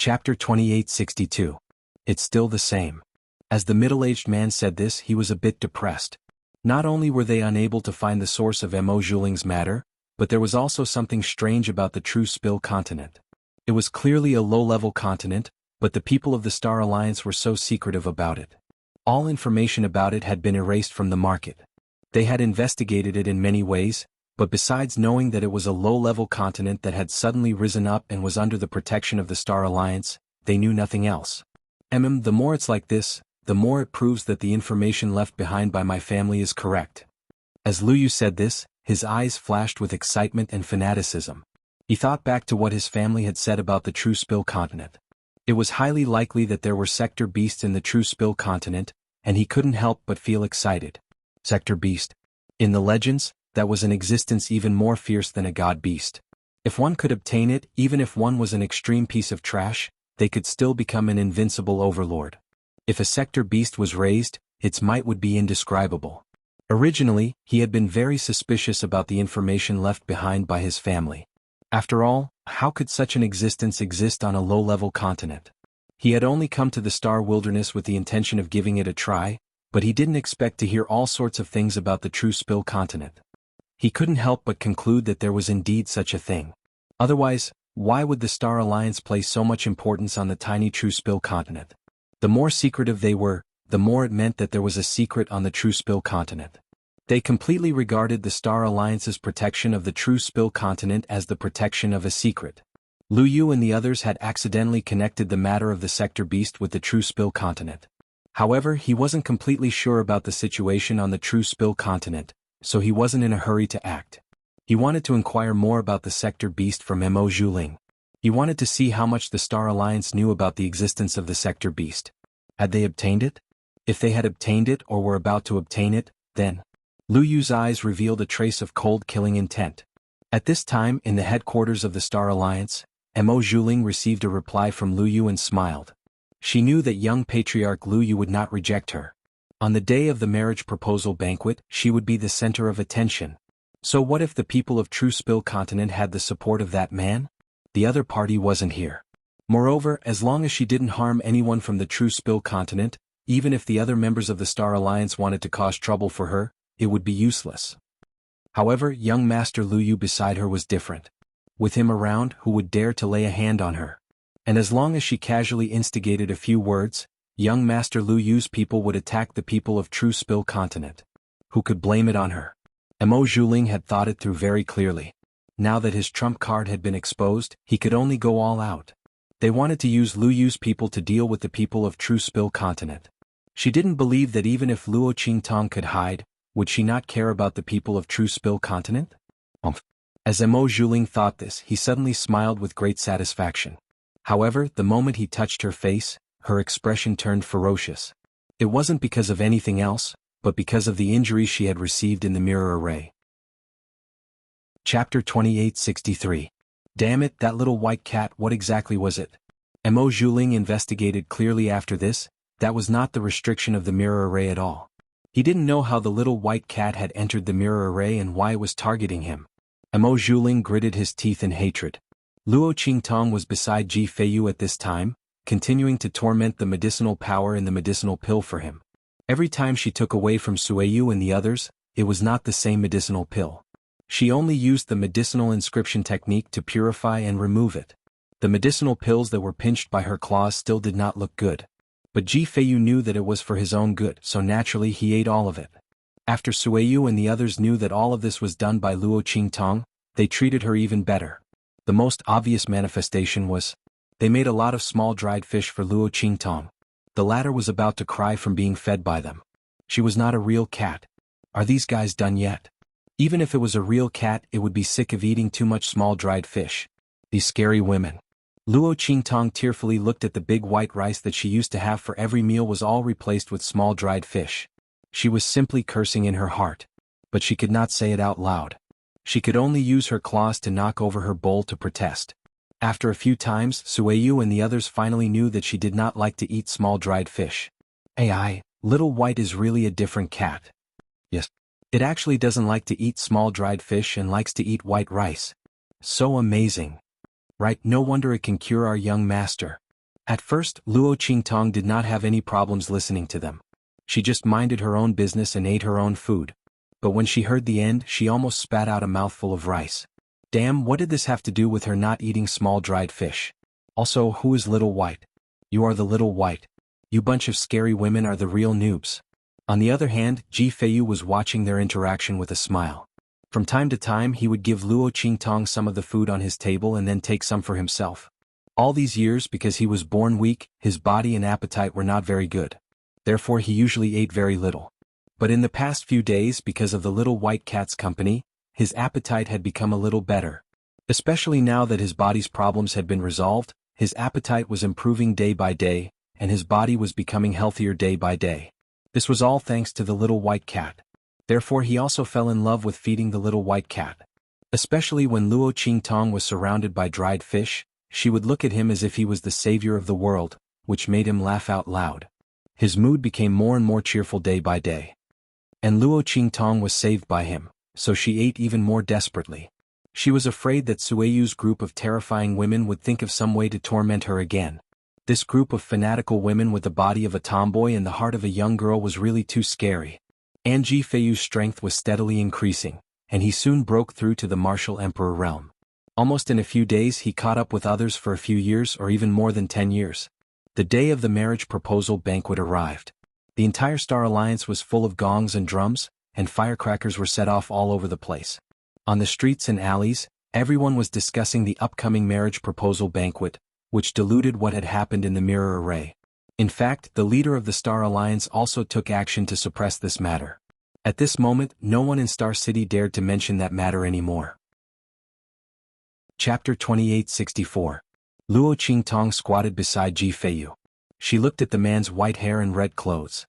Chapter 2862. It's still the same. As the middle-aged man said this, he was a bit depressed. Not only were they unable to find the source of Mo Zhuling's matter, but there was also something strange about the True Spill continent. It was clearly a low-level continent, but the people of the Star Alliance were so secretive about it. All information about it had been erased from the market. They had investigated it in many ways, but besides knowing that it was a low-level continent that had suddenly risen up and was under the protection of the Star Alliance, they knew nothing else. The more it's like this, the more it proves that the information left behind by my family is correct. As Lu Yu said this, his eyes flashed with excitement and fanaticism. He thought back to what his family had said about the True Spill continent. It was highly likely that there were sector beasts in the True Spill continent, and he couldn't help but feel excited. Sector beast. In the legends, that was an existence even more fierce than a god beast. If one could obtain it, even if one was an extreme piece of trash, they could still become an invincible overlord. If a sector beast was raised, its might would be indescribable. Originally, he had been very suspicious about the information left behind by his family. After all, how could such an existence exist on a low-level continent? He had only come to the Star Wilderness with the intention of giving it a try, but he didn't expect to hear all sorts of things about the True Spill continent. He couldn't help but conclude that there was indeed such a thing. Otherwise, why would the Star Alliance place so much importance on the tiny True Spill continent? The more secretive they were, the more it meant that there was a secret on the True Spill continent. They completely regarded the Star Alliance's protection of the True Spill continent as the protection of a secret. Lu Yu and the others had accidentally connected the matter of the sector beast with the True Spill continent. However, he wasn't completely sure about the situation on the True Spill continent, so he wasn't in a hurry to act. He wanted to inquire more about the sector beast from Mo Zhuling. He wanted to see how much the Star Alliance knew about the existence of the sector beast. Had they obtained it? If they had obtained it or were about to obtain it, then... Lu Yu's eyes revealed a trace of cold killing intent. At this time, in the headquarters of the Star Alliance, Mo Zhuling received a reply from Lu Yu and smiled. She knew that young patriarch Lu Yu would not reject her. On the day of the marriage proposal banquet, she would be the center of attention. So what if the people of True Spill continent had the support of that man? The other party wasn't here. Moreover, as long as she didn't harm anyone from the True Spill continent, even if the other members of the Star Alliance wanted to cause trouble for her, it would be useless. However, young Master Lu Yu beside her was different. With him around, who would dare to lay a hand on her? And as long as she casually instigated a few words, young Master Lu Yu's people would attack the people of True Spill continent. Who could blame it on her? Mo Zhuling had thought it through very clearly. Now that his trump card had been exposed, he could only go all out. They wanted to use Lu Yu's people to deal with the people of True Spill continent. She didn't believe that even if Luo Qingtong could hide, would she not care about the people of True Spill continent? As Mo Zhuling thought this, he suddenly smiled with great satisfaction. However, the moment he touched her face, her expression turned ferocious. It wasn't because of anything else, but because of the injuries she had received in the mirror array. Chapter 2863. Damn it, that little white cat, what exactly was it? Mo Zhuling investigated clearly after this, that was not the restriction of the mirror array at all. He didn't know how the little white cat had entered the mirror array and why it was targeting him. Mo Zhuling gritted his teeth in hatred. Luo Qingtong was beside Ji Feiyu at this time, continuing to torment the medicinal power in the medicinal pill for him. Every time she took away from Sueyu and the others, it was not the same medicinal pill. She only used the medicinal inscription technique to purify and remove it. The medicinal pills that were pinched by her claws still did not look good. But Ji Feiyu knew that it was for his own good, so naturally he ate all of it. After Sueyu and the others knew that all of this was done by Luo Qingtong, they treated her even better. The most obvious manifestation was, they made a lot of small dried fish for Luo Qingtong. The latter was about to cry from being fed by them. She was not a real cat. Are these guys done yet? Even if it was a real cat, it would be sick of eating too much small dried fish. These scary women. Luo Qingtong tearfully looked at the big white rice that she used to have for every meal was all replaced with small dried fish. She was simply cursing in her heart. But she could not say it out loud. She could only use her claws to knock over her bowl to protest. After a few times, Sueyu and the others finally knew that she did not like to eat small dried fish. AI, Little White is really a different cat. Yes. It actually doesn't like to eat small dried fish and likes to eat white rice. So amazing. Right, no wonder it can cure our young master. At first, Luo Qingtong did not have any problems listening to them. She just minded her own business and ate her own food. But when she heard the end, she almost spat out a mouthful of rice. Damn, what did this have to do with her not eating small dried fish? Also, who is Little White? You are the Little White. You bunch of scary women are the real noobs. On the other hand, Ji Feiyu was watching their interaction with a smile. From time to time he would give Luo Qingtong some of the food on his table and then take some for himself. All these years, because he was born weak, his body and appetite were not very good. Therefore he usually ate very little. But in the past few days, because of the little white cat's company, his appetite had become a little better. Especially now that his body's problems had been resolved, his appetite was improving day by day, and his body was becoming healthier day by day. This was all thanks to the little white cat. Therefore he also fell in love with feeding the little white cat. Especially when Luo Qingtong was surrounded by dried fish, she would look at him as if he was the savior of the world, which made him laugh out loud. His mood became more and more cheerful day by day. And Luo Qingtong was saved by him, so she ate even more desperately. She was afraid that Sueyu's group of terrifying women would think of some way to torment her again. This group of fanatical women with the body of a tomboy and the heart of a young girl was really too scary. And Ji Feiyu's strength was steadily increasing, and he soon broke through to the martial emperor realm. Almost in a few days he caught up with others for a few years or even more than 10 years. The day of the marriage proposal banquet arrived. The entire Star Alliance was full of gongs and drums, and firecrackers were set off all over the place. On the streets and alleys, everyone was discussing the upcoming marriage proposal banquet, which diluted what had happened in the mirror array. In fact, the leader of the Star Alliance also took action to suppress this matter. At this moment, no one in Star City dared to mention that matter anymore. Chapter 2864. Luo Qingtong squatted beside Ji Feiyu. She looked at the man's white hair and red clothes.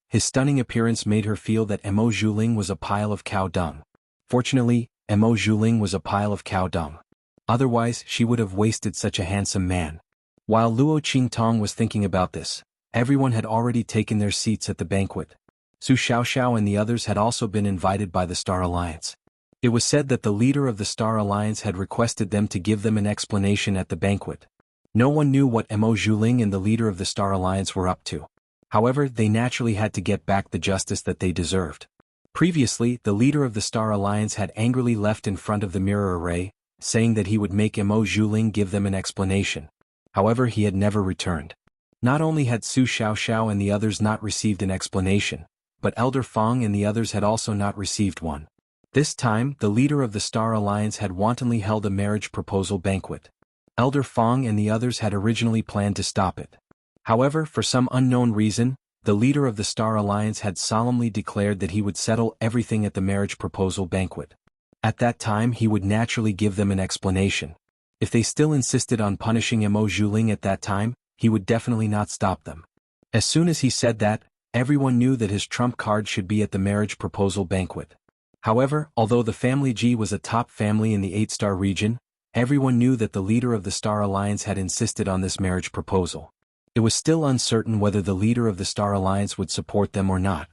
His stunning appearance made her feel that Mo Zhuling was a pile of cow dung. Fortunately, Mo Zhuling was a pile of cow dung. Otherwise, she would have wasted such a handsome man. While Luo Qingtong was thinking about this, everyone had already taken their seats at the banquet. Su Xiaoxiao and the others had also been invited by the Star Alliance. It was said that the leader of the Star Alliance had requested them to give them an explanation at the banquet. No one knew what Mo Zhuling and the leader of the Star Alliance were up to. However, they naturally had to get back the justice that they deserved. Previously, the leader of the Star Alliance had angrily left in front of the mirror array, saying that he would make Mo Zhuling give them an explanation. However, he had never returned. Not only had Su Xiaoxiao and the others not received an explanation, but Elder Fong and the others had also not received one. This time, the leader of the Star Alliance had wantonly held a marriage proposal banquet. Elder Fong and the others had originally planned to stop it. However, for some unknown reason, the leader of the Star Alliance had solemnly declared that he would settle everything at the marriage proposal banquet. At that time he would naturally give them an explanation. If they still insisted on punishing Mo Zhuling at that time, he would definitely not stop them. As soon as he said that, everyone knew that his trump card should be at the marriage proposal banquet. However, although the family Ji was a top family in the 8-star region, everyone knew that the leader of the Star Alliance had insisted on this marriage proposal. It was still uncertain whether the leader of the Star Alliance would support them or not.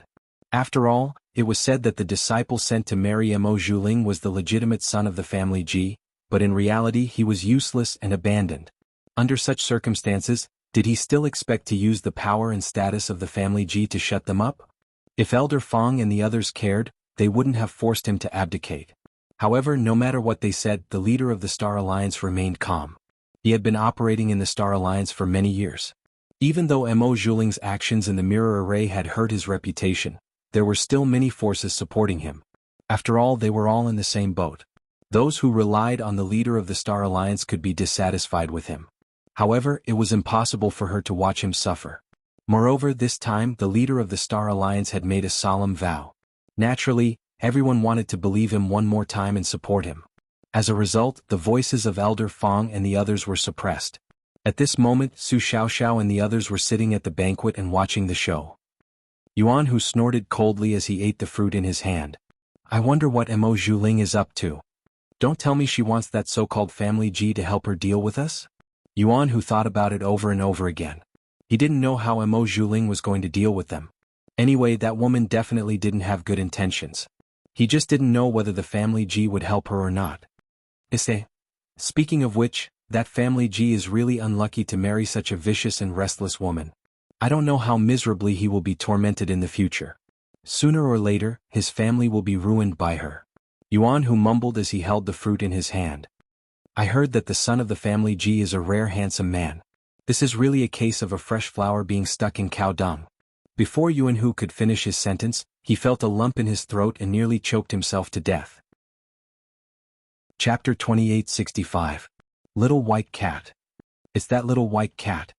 After all, it was said that the disciple sent to marry Mo Zhuling was the legitimate son of the family Ji, but in reality he was useless and abandoned. Under such circumstances, did he still expect to use the power and status of the family Ji to shut them up? If Elder Fong and the others cared, they wouldn't have forced him to abdicate. However, no matter what they said, the leader of the Star Alliance remained calm. He had been operating in the Star Alliance for many years. Even though Mo Zhuling's actions in the mirror array had hurt his reputation, there were still many forces supporting him. After all, they were all in the same boat. Those who relied on the leader of the Star Alliance could be dissatisfied with him. However, it was impossible for her to watch him suffer. Moreover, this time the leader of the Star Alliance had made a solemn vow. Naturally, everyone wanted to believe him one more time and support him. As a result, the voices of Elder Fong and the others were suppressed. At this moment, Su Xiaoxiao and the others were sitting at the banquet and watching the show. Xuanhu snorted coldly as he ate the fruit in his hand. I wonder what Mo Zhuling is up to. Don't tell me she wants that so-called family Ji to help her deal with us? Xuanhu thought about it over and over again. He didn't know how Mo Zhuling was going to deal with them. Anyway, that woman definitely didn't have good intentions. He just didn't know whether the family Ji would help her or not. Speaking of which, That family G is really unlucky to marry such a vicious and restless woman. I don't know how miserably he will be tormented in the future. Sooner or later, his family will be ruined by her. Xuanhu mumbled as he held the fruit in his hand. I heard that the son of the family G is a rare handsome man. This is really a case of a fresh flower being stuck in cow dung. Before Xuanhu could finish his sentence, he felt a lump in his throat and nearly choked himself to death. Chapter 2865. Little White Cat. It's that little white cat.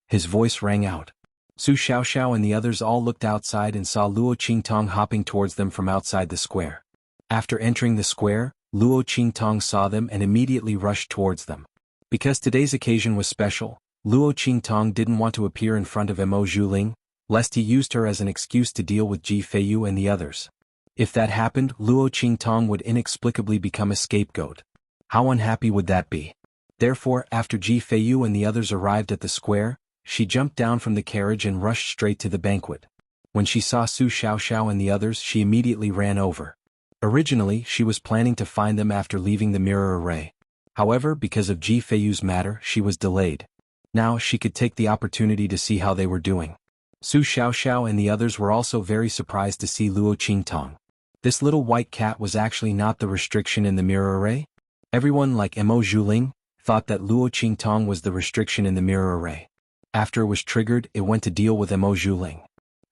His voice rang out. Su Xiaoxiao and the others all looked outside and saw Luo Qingtong hopping towards them from outside the square. After entering the square, Luo Qingtong saw them and immediately rushed towards them. Because today's occasion was special, Luo Qingtong didn't want to appear in front of Mo Zhuling, lest he used her as an excuse to deal with Ji Feiyu and the others. If that happened, Luo Qingtong would inexplicably become a scapegoat. How unhappy would that be? Therefore, after Ji Feiyu and the others arrived at the square, she jumped down from the carriage and rushed straight to the banquet. When she saw Su Xiaoxiao and the others, she immediately ran over. Originally, she was planning to find them after leaving the mirror array. However, because of Ji Feiyu's matter, she was delayed. Now she could take the opportunity to see how they were doing. Su Xiaoxiao and the others were also very surprised to see Luo Qingtong. This little white cat was actually not the restriction in the mirror array. Everyone, like Mo Zhuling, thought that Luo Qingtong was the restriction in the mirror array. After it was triggered, it went to deal with Mo Zhuling.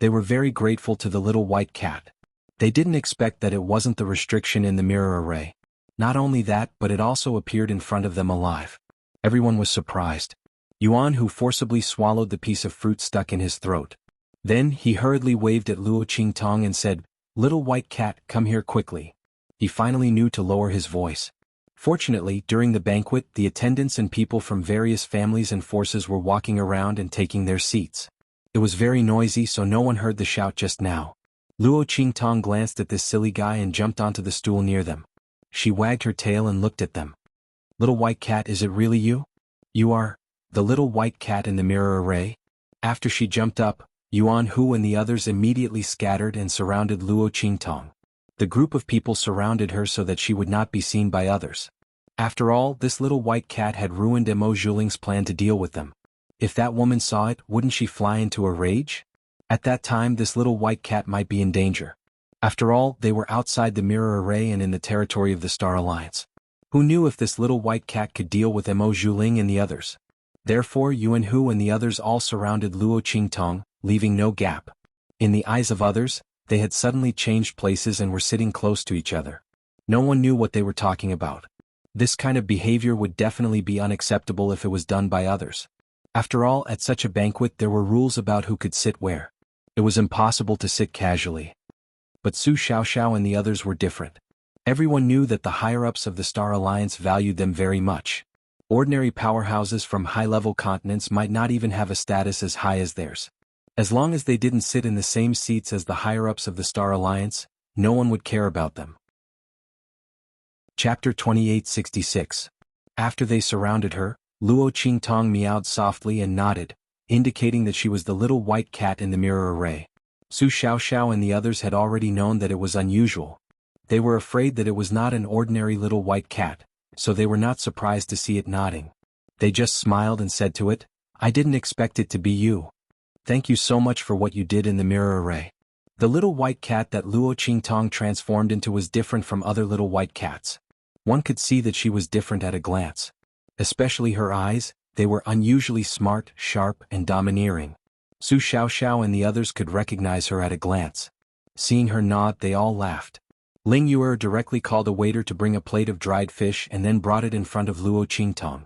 They were very grateful to the little white cat. They didn't expect that it wasn't the restriction in the mirror array. Not only that, but it also appeared in front of them alive. Everyone was surprised. Xuanhu forcibly swallowed the piece of fruit stuck in his throat. Then he hurriedly waved at Luo Qingtong and said, "Little white cat, come here quickly." He finally knew to lower his voice. Fortunately, during the banquet, the attendants and people from various families and forces were walking around and taking their seats. It was very noisy, so no one heard the shout just now. Luo Qingtong glanced at this silly guy and jumped onto the stool near them. She wagged her tail and looked at them. "Little white cat, is it really you? You are the little white cat in the mirror array?" After she jumped up, Xuanhu and the others immediately scattered and surrounded Luo Qingtong. The group of people surrounded her so that she would not be seen by others. After all, this little white cat had ruined Mo Zhuling's plan to deal with them. If that woman saw it, wouldn't she fly into a rage? At that time, this little white cat might be in danger. After all, they were outside the mirror array and in the territory of the Star Alliance. Who knew if this little white cat could deal with Mo Zhuling and the others? Therefore, Xuanhu and the others all surrounded Luo Qingtong, leaving no gap. In the eyes of others, they had suddenly changed places and were sitting close to each other. No one knew what they were talking about. This kind of behavior would definitely be unacceptable if it was done by others. After all, at such a banquet there were rules about who could sit where. It was impossible to sit casually. But Su Xiaoxiao and the others were different. Everyone knew that the higher-ups of the Star Alliance valued them very much. Ordinary powerhouses from high-level continents might not even have a status as high as theirs. As long as they didn't sit in the same seats as the higher-ups of the Star Alliance, no one would care about them. Chapter 2866. After they surrounded her, Luo Qingtong meowed softly and nodded, indicating that she was the little white cat in the mirror array. Su Xiaoxiao and the others had already known that it was unusual. They were afraid that it was not an ordinary little white cat, so they were not surprised to see it nodding. They just smiled and said to it, "I didn't expect it to be you. Thank you so much for what you did in the mirror array." The little white cat that Luo Qingtong transformed into was different from other little white cats. One could see that she was different at a glance. Especially her eyes, they were unusually smart, sharp, and domineering. Su Xiaoxiao and the others could recognize her at a glance. Seeing her nod, they all laughed. Ling Yuer directly called a waiter to bring a plate of dried fish and then brought it in front of Luo Qingtong.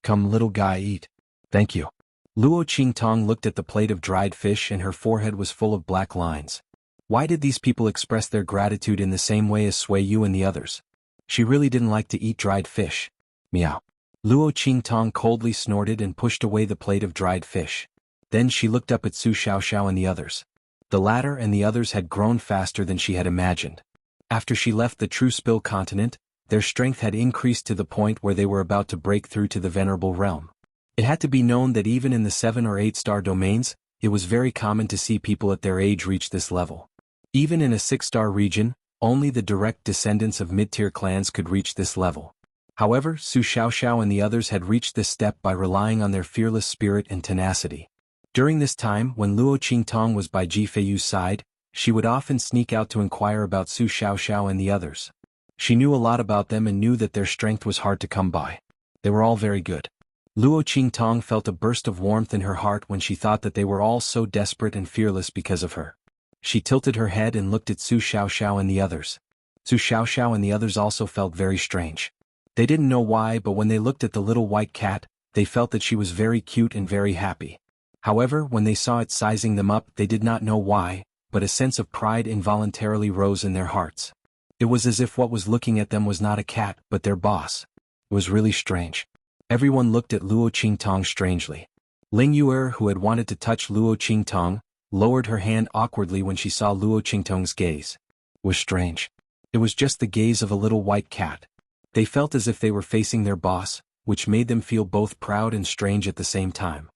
"Come, little guy, eat." "Thank you." Luo Qingtong looked at the plate of dried fish and her forehead was full of black lines. Why did these people express their gratitude in the same way as Sui Yu and the others? She really didn't like to eat dried fish. Meow. Luo Qingtong coldly snorted and pushed away the plate of dried fish. Then she looked up at Su Xiaoxiao and the others. The latter and the others had grown faster than she had imagined. After she left the True Spill continent, their strength had increased to the point where they were about to break through to the Venerable Realm. It had to be known that even in the 7 or 8-star domains, it was very common to see people at their age reach this level. Even in a 6-star region, only the direct descendants of mid-tier clans could reach this level. However, Su Xiaoxiao and the others had reached this step by relying on their fearless spirit and tenacity. During this time, when Luo Qingtong was by Ji Feiyu's side, she would often sneak out to inquire about Su Xiaoxiao and the others. She knew a lot about them and knew that their strength was hard to come by. They were all very good. Luo Qingtong felt a burst of warmth in her heart when she thought that they were all so desperate and fearless because of her. She tilted her head and looked at Su Xiaoxiao and the others. Su Xiaoxiao and the others also felt very strange. They didn't know why, but when they looked at the little white cat, they felt that she was very cute and very happy. However, when they saw it sizing them up, they did not know why, but a sense of pride involuntarily rose in their hearts. It was as if what was looking at them was not a cat, but their boss. It was really strange. Everyone looked at Luo Qingtong strangely. Ling Yuer, who had wanted to touch Luo Qingtong, lowered her hand awkwardly when she saw Luo Qingtong's gaze. It was strange. It was just the gaze of a little white cat. They felt as if they were facing their boss, which made them feel both proud and strange at the same time.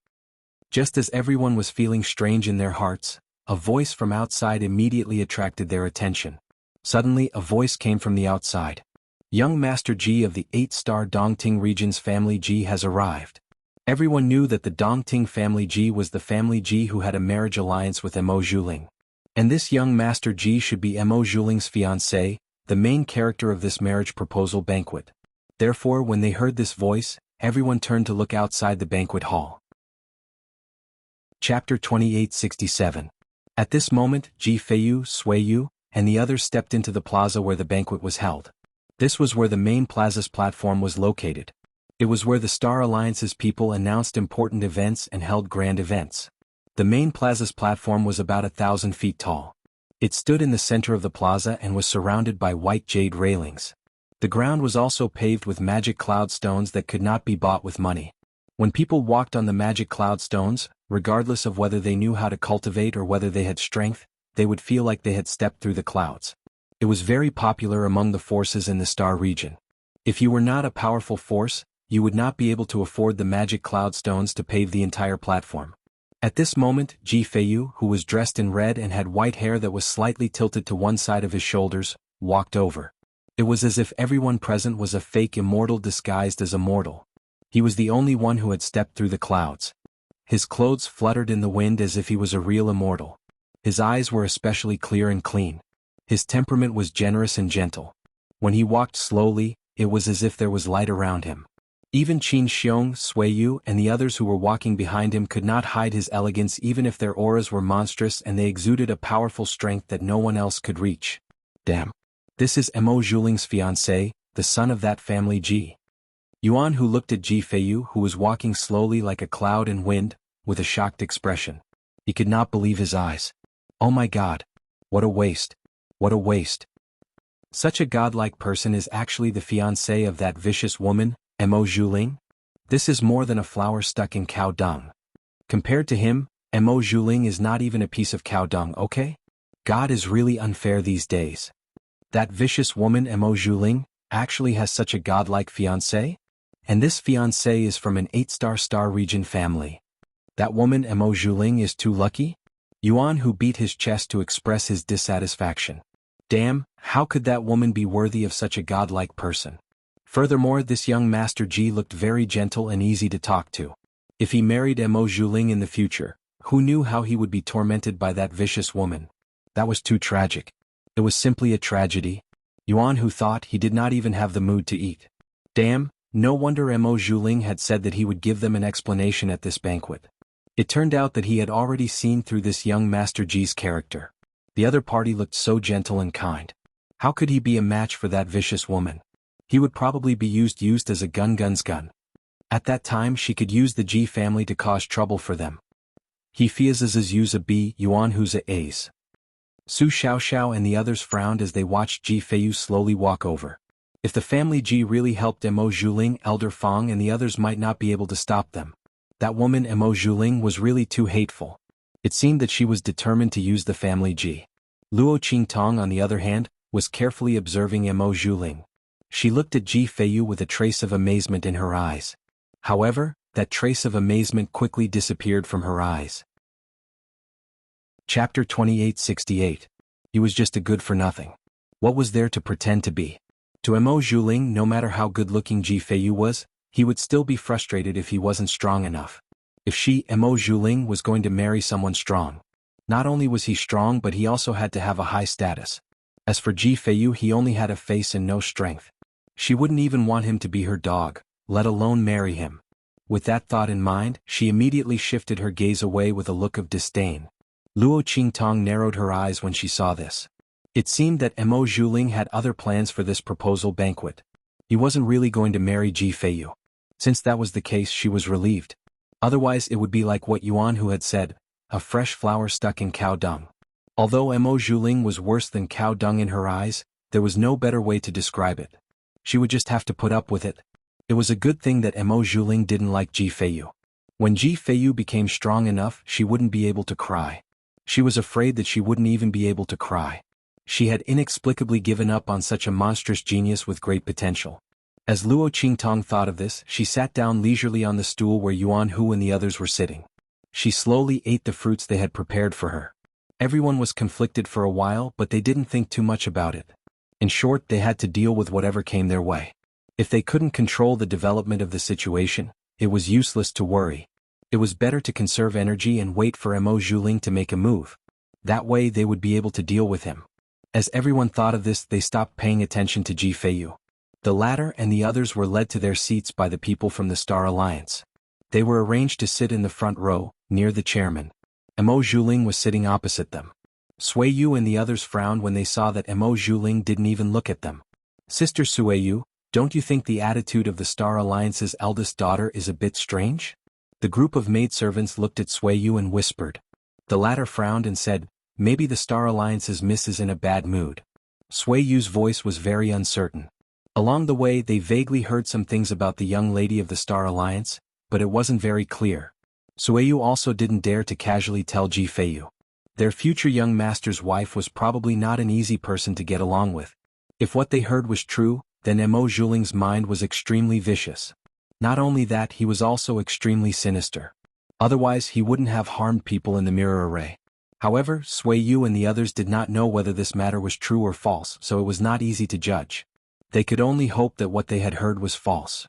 Just as everyone was feeling strange in their hearts, a voice from outside immediately attracted their attention. Suddenly, a voice came from the outside. Young Master Ji of the 8-star Dongting region's family Ji has arrived. Everyone knew that the Dongting family Ji was the family Ji who had a marriage alliance with Mo Zhuling. And this young Master Ji should be Mo Zhuling's fiancé, the main character of this marriage proposal banquet. Therefore, when they heard this voice, everyone turned to look outside the banquet hall. Chapter 2867. At this moment, Ji Feiyu, Suiyu, and the others stepped into the plaza where the banquet was held. This was where the main plaza's platform was located. It was where the Star Alliance's people announced important events and held grand events. The main plaza's platform was about 1,000 feet tall. It stood in the center of the plaza and was surrounded by white jade railings. The ground was also paved with magic cloud stones that could not be bought with money. When people walked on the magic cloud stones, regardless of whether they knew how to cultivate or whether they had strength, they would feel like they had stepped through the clouds. It was very popular among the forces in the Star region. If you were not a powerful force, you would not be able to afford the magic cloud stones to pave the entire platform. At this moment, Ji Feiyu, who was dressed in red and had white hair that was slightly tilted to one side of his shoulders, walked over. It was as if everyone present was a fake immortal disguised as a mortal. He was the only one who had stepped through the clouds. His clothes fluttered in the wind as if he was a real immortal. His eyes were especially clear and clean. His temperament was generous and gentle. When he walked slowly, it was as if there was light around him. Even Qin Xiong, Suiyu, and the others who were walking behind him could not hide his elegance even if their auras were monstrous and they exuded a powerful strength that no one else could reach. Damn. This is Mo Zhuling's fiancé, the son of that family Ji. Yuan, who looked at Ji Feiyu, who was walking slowly like a cloud in wind, with a shocked expression. He could not believe his eyes. Oh my God. What a waste. What a waste. Such a godlike person is actually the fiancé of that vicious woman, Mo Zhuling? This is more than a flower stuck in cow dung. Compared to him, Mo Zhuling is not even a piece of cow dung, okay? God is really unfair these days. That vicious woman Mo Zhuling actually has such a godlike fiancé? And this fiancé is from an 8-star Star region family. That woman Mo Zhuling is too lucky? Yuan, who beat his chest to express his dissatisfaction. Damn, how could that woman be worthy of such a godlike person? Furthermore, this young Master Ji looked very gentle and easy to talk to. If he married Mo Zhuling in the future, who knew how he would be tormented by that vicious woman? That was too tragic. It was simply a tragedy. Yuan, who thought he did not even have the mood to eat. Damn, no wonder Mo Zhuling had said that he would give them an explanation at this banquet. It turned out that he had already seen through this young Master Ji's character. The other party looked so gentle and kind. How could he be a match for that vicious woman? He would probably be used as a gun's gun. At that time she could use the Ji family to cause trouble for them. He fears as use a B, Yuan who's a A's. Su Xiaoxiao and the others frowned as they watched Ji Feiyu slowly walk over. If the family Ji really helped Mo Zhuling, Elder Fong and the others might not be able to stop them. That woman Mo Zhuling was really too hateful. It seemed that she was determined to use the family Ji. Luo Qingtong, on the other hand, was carefully observing Mo Zhuling. She looked at Ji Feiyu with a trace of amazement in her eyes. However, that trace of amazement quickly disappeared from her eyes. Chapter 2868. He was just a good-for-nothing. What was there to pretend to be? To Mo Zhuling, no matter how good-looking Ji Feiyu was, he would still be frustrated if he wasn't strong enough. If she, Mo Zhuling, was going to marry someone strong. Not only was he strong, but he also had to have a high status. As for Ji Feiyu, he only had a face and no strength. She wouldn't even want him to be her dog, let alone marry him. With that thought in mind, she immediately shifted her gaze away with a look of disdain. Luo Qingtong narrowed her eyes when she saw this. It seemed that Mo Zhuling had other plans for this proposal banquet. He wasn't really going to marry Ji Feiyu. Since that was the case, she was relieved. Otherwise it would be like what Xuanhu had said, a fresh flower stuck in cow dung. Although Mo Zhuling was worse than cow dung in her eyes, there was no better way to describe it. She would just have to put up with it. It was a good thing that Mo Zhuling didn't like Ji Feiyu. When Ji Feiyu became strong enough, she wouldn't be able to cry. She was afraid that she wouldn't even be able to cry. She had inexplicably given up on such a monstrous genius with great potential. As Luo Qingtong thought of this, she sat down leisurely on the stool where Xuanhu and the others were sitting. She slowly ate the fruits they had prepared for her. Everyone was conflicted for a while, but they didn't think too much about it. In short, they had to deal with whatever came their way. If they couldn't control the development of the situation, it was useless to worry. It was better to conserve energy and wait for Mo Zhuling to make a move. That way they would be able to deal with him. As everyone thought of this, they stopped paying attention to Ji Feiyu. The latter and the others were led to their seats by the people from the Star Alliance. They were arranged to sit in the front row, near the chairman. Mo Zhuling was sitting opposite them. Suiyu and the others frowned when they saw that Mo Zhuling didn't even look at them. Sister Suiyu, don't you think the attitude of the Star Alliance's eldest daughter is a bit strange? The group of maidservants looked at Suiyu and whispered. The latter frowned and said, maybe the Star Alliance's miss is in a bad mood. Suiyu's voice was very uncertain. Along the way they vaguely heard some things about the young lady of the Star Alliance, but it wasn't very clear. Suiyu also didn't dare to casually tell Ji Feiyu. Their future young master's wife was probably not an easy person to get along with. If what they heard was true, then Mo Zhuling's mind was extremely vicious. Not only that, he was also extremely sinister. Otherwise he wouldn't have harmed people in the mirror array. However, Suiyu and the others did not know whether this matter was true or false, so it was not easy to judge. They could only hope that what they had heard was false.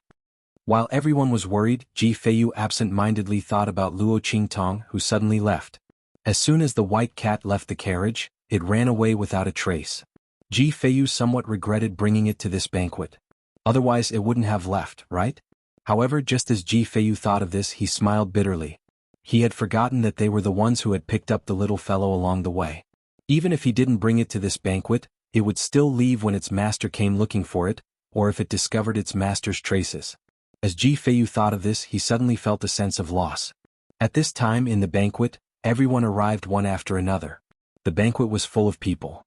While everyone was worried, Ji Feiyu absent-mindedly thought about Luo Qingtong, who suddenly left. As soon as the white cat left the carriage, it ran away without a trace. Ji Feiyu somewhat regretted bringing it to this banquet. Otherwise it wouldn't have left, right? However, just as Ji Feiyu thought of this, he smiled bitterly. He had forgotten that they were the ones who had picked up the little fellow along the way. Even if he didn't bring it to this banquet, it would still leave when its master came looking for it, or if it discovered its master's traces. As Ji Feiyu thought of this, he suddenly felt a sense of loss. At this time in the banquet, everyone arrived one after another. The banquet was full of people.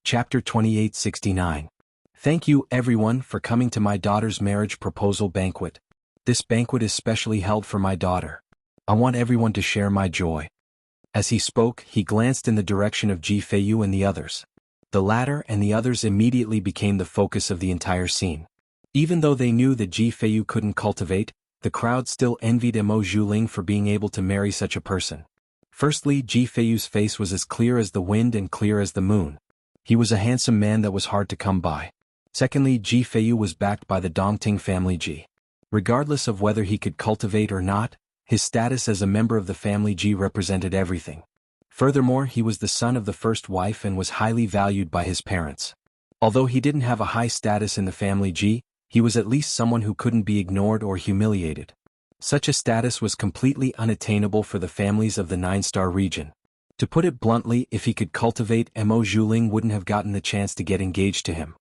Chapter 2869. Thank you, everyone, for coming to my daughter's marriage proposal banquet. This banquet is specially held for my daughter. I want everyone to share my joy. As he spoke, he glanced in the direction of Ji Feiyu and the others. The latter and the others immediately became the focus of the entire scene. Even though they knew that Ji Feiyu couldn't cultivate, the crowd still envied Mo Zhuling for being able to marry such a person. Firstly, Ji Feiyu's face was as clear as the wind and clear as the moon. He was a handsome man that was hard to come by. Secondly, Ji Feiyu was backed by the Dongting family Ji. Regardless of whether he could cultivate or not, his status as a member of the family Ji represented everything. Furthermore, he was the son of the first wife and was highly valued by his parents. Although he didn't have a high status in the family Ji, he was at least someone who couldn't be ignored or humiliated. Such a status was completely unattainable for the families of the 9-star region. To put it bluntly, if he could cultivate, Mo Zhuling wouldn't have gotten the chance to get engaged to him.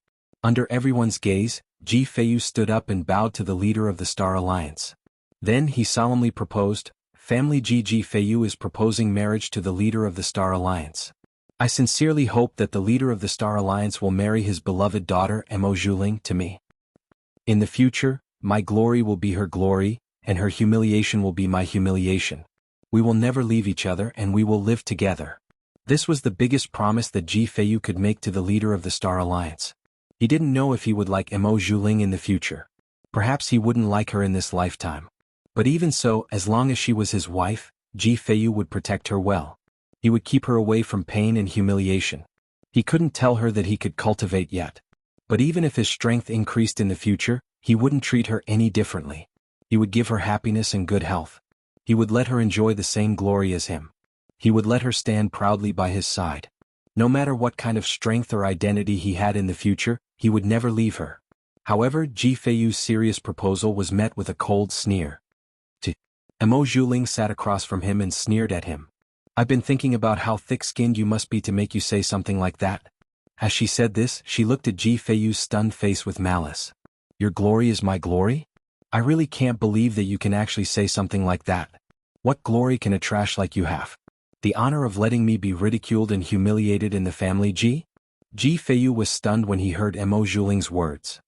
Under everyone's gaze, Ji Feiyu stood up and bowed to the leader of the Star Alliance. Then he solemnly proposed, Family Ji Feiyu is proposing marriage to the leader of the Star Alliance. I sincerely hope that the leader of the Star Alliance will marry his beloved daughter Mo Zhuling to me. In the future, my glory will be her glory, and her humiliation will be my humiliation. We will never leave each other and we will live together. This was the biggest promise that Ji Feiyu could make to the leader of the Star Alliance. He didn't know if he would like Mo Zhuling in the future. Perhaps he wouldn't like her in this lifetime. But even so, as long as she was his wife, Ji Feiyu would protect her well. He would keep her away from pain and humiliation. He couldn't tell her that he could cultivate yet. But even if his strength increased in the future, he wouldn't treat her any differently. He would give her happiness and good health. He would let her enjoy the same glory as him. He would let her stand proudly by his side. No matter what kind of strength or identity he had in the future, he would never leave her. However, Ji Feiyu's serious proposal was met with a cold sneer. Emo Zhuling sat across from him and sneered at him. I've been thinking about how thick-skinned you must be to make you say something like that. As she said this, she looked at Ji Feiyu's stunned face with malice. Your glory is my glory? I really can't believe that you can actually say something like that. What glory can a trash like you have? The honor of letting me be ridiculed and humiliated in the family, Ji? Ji Feiyu was stunned when he heard Emo Zhuling's words.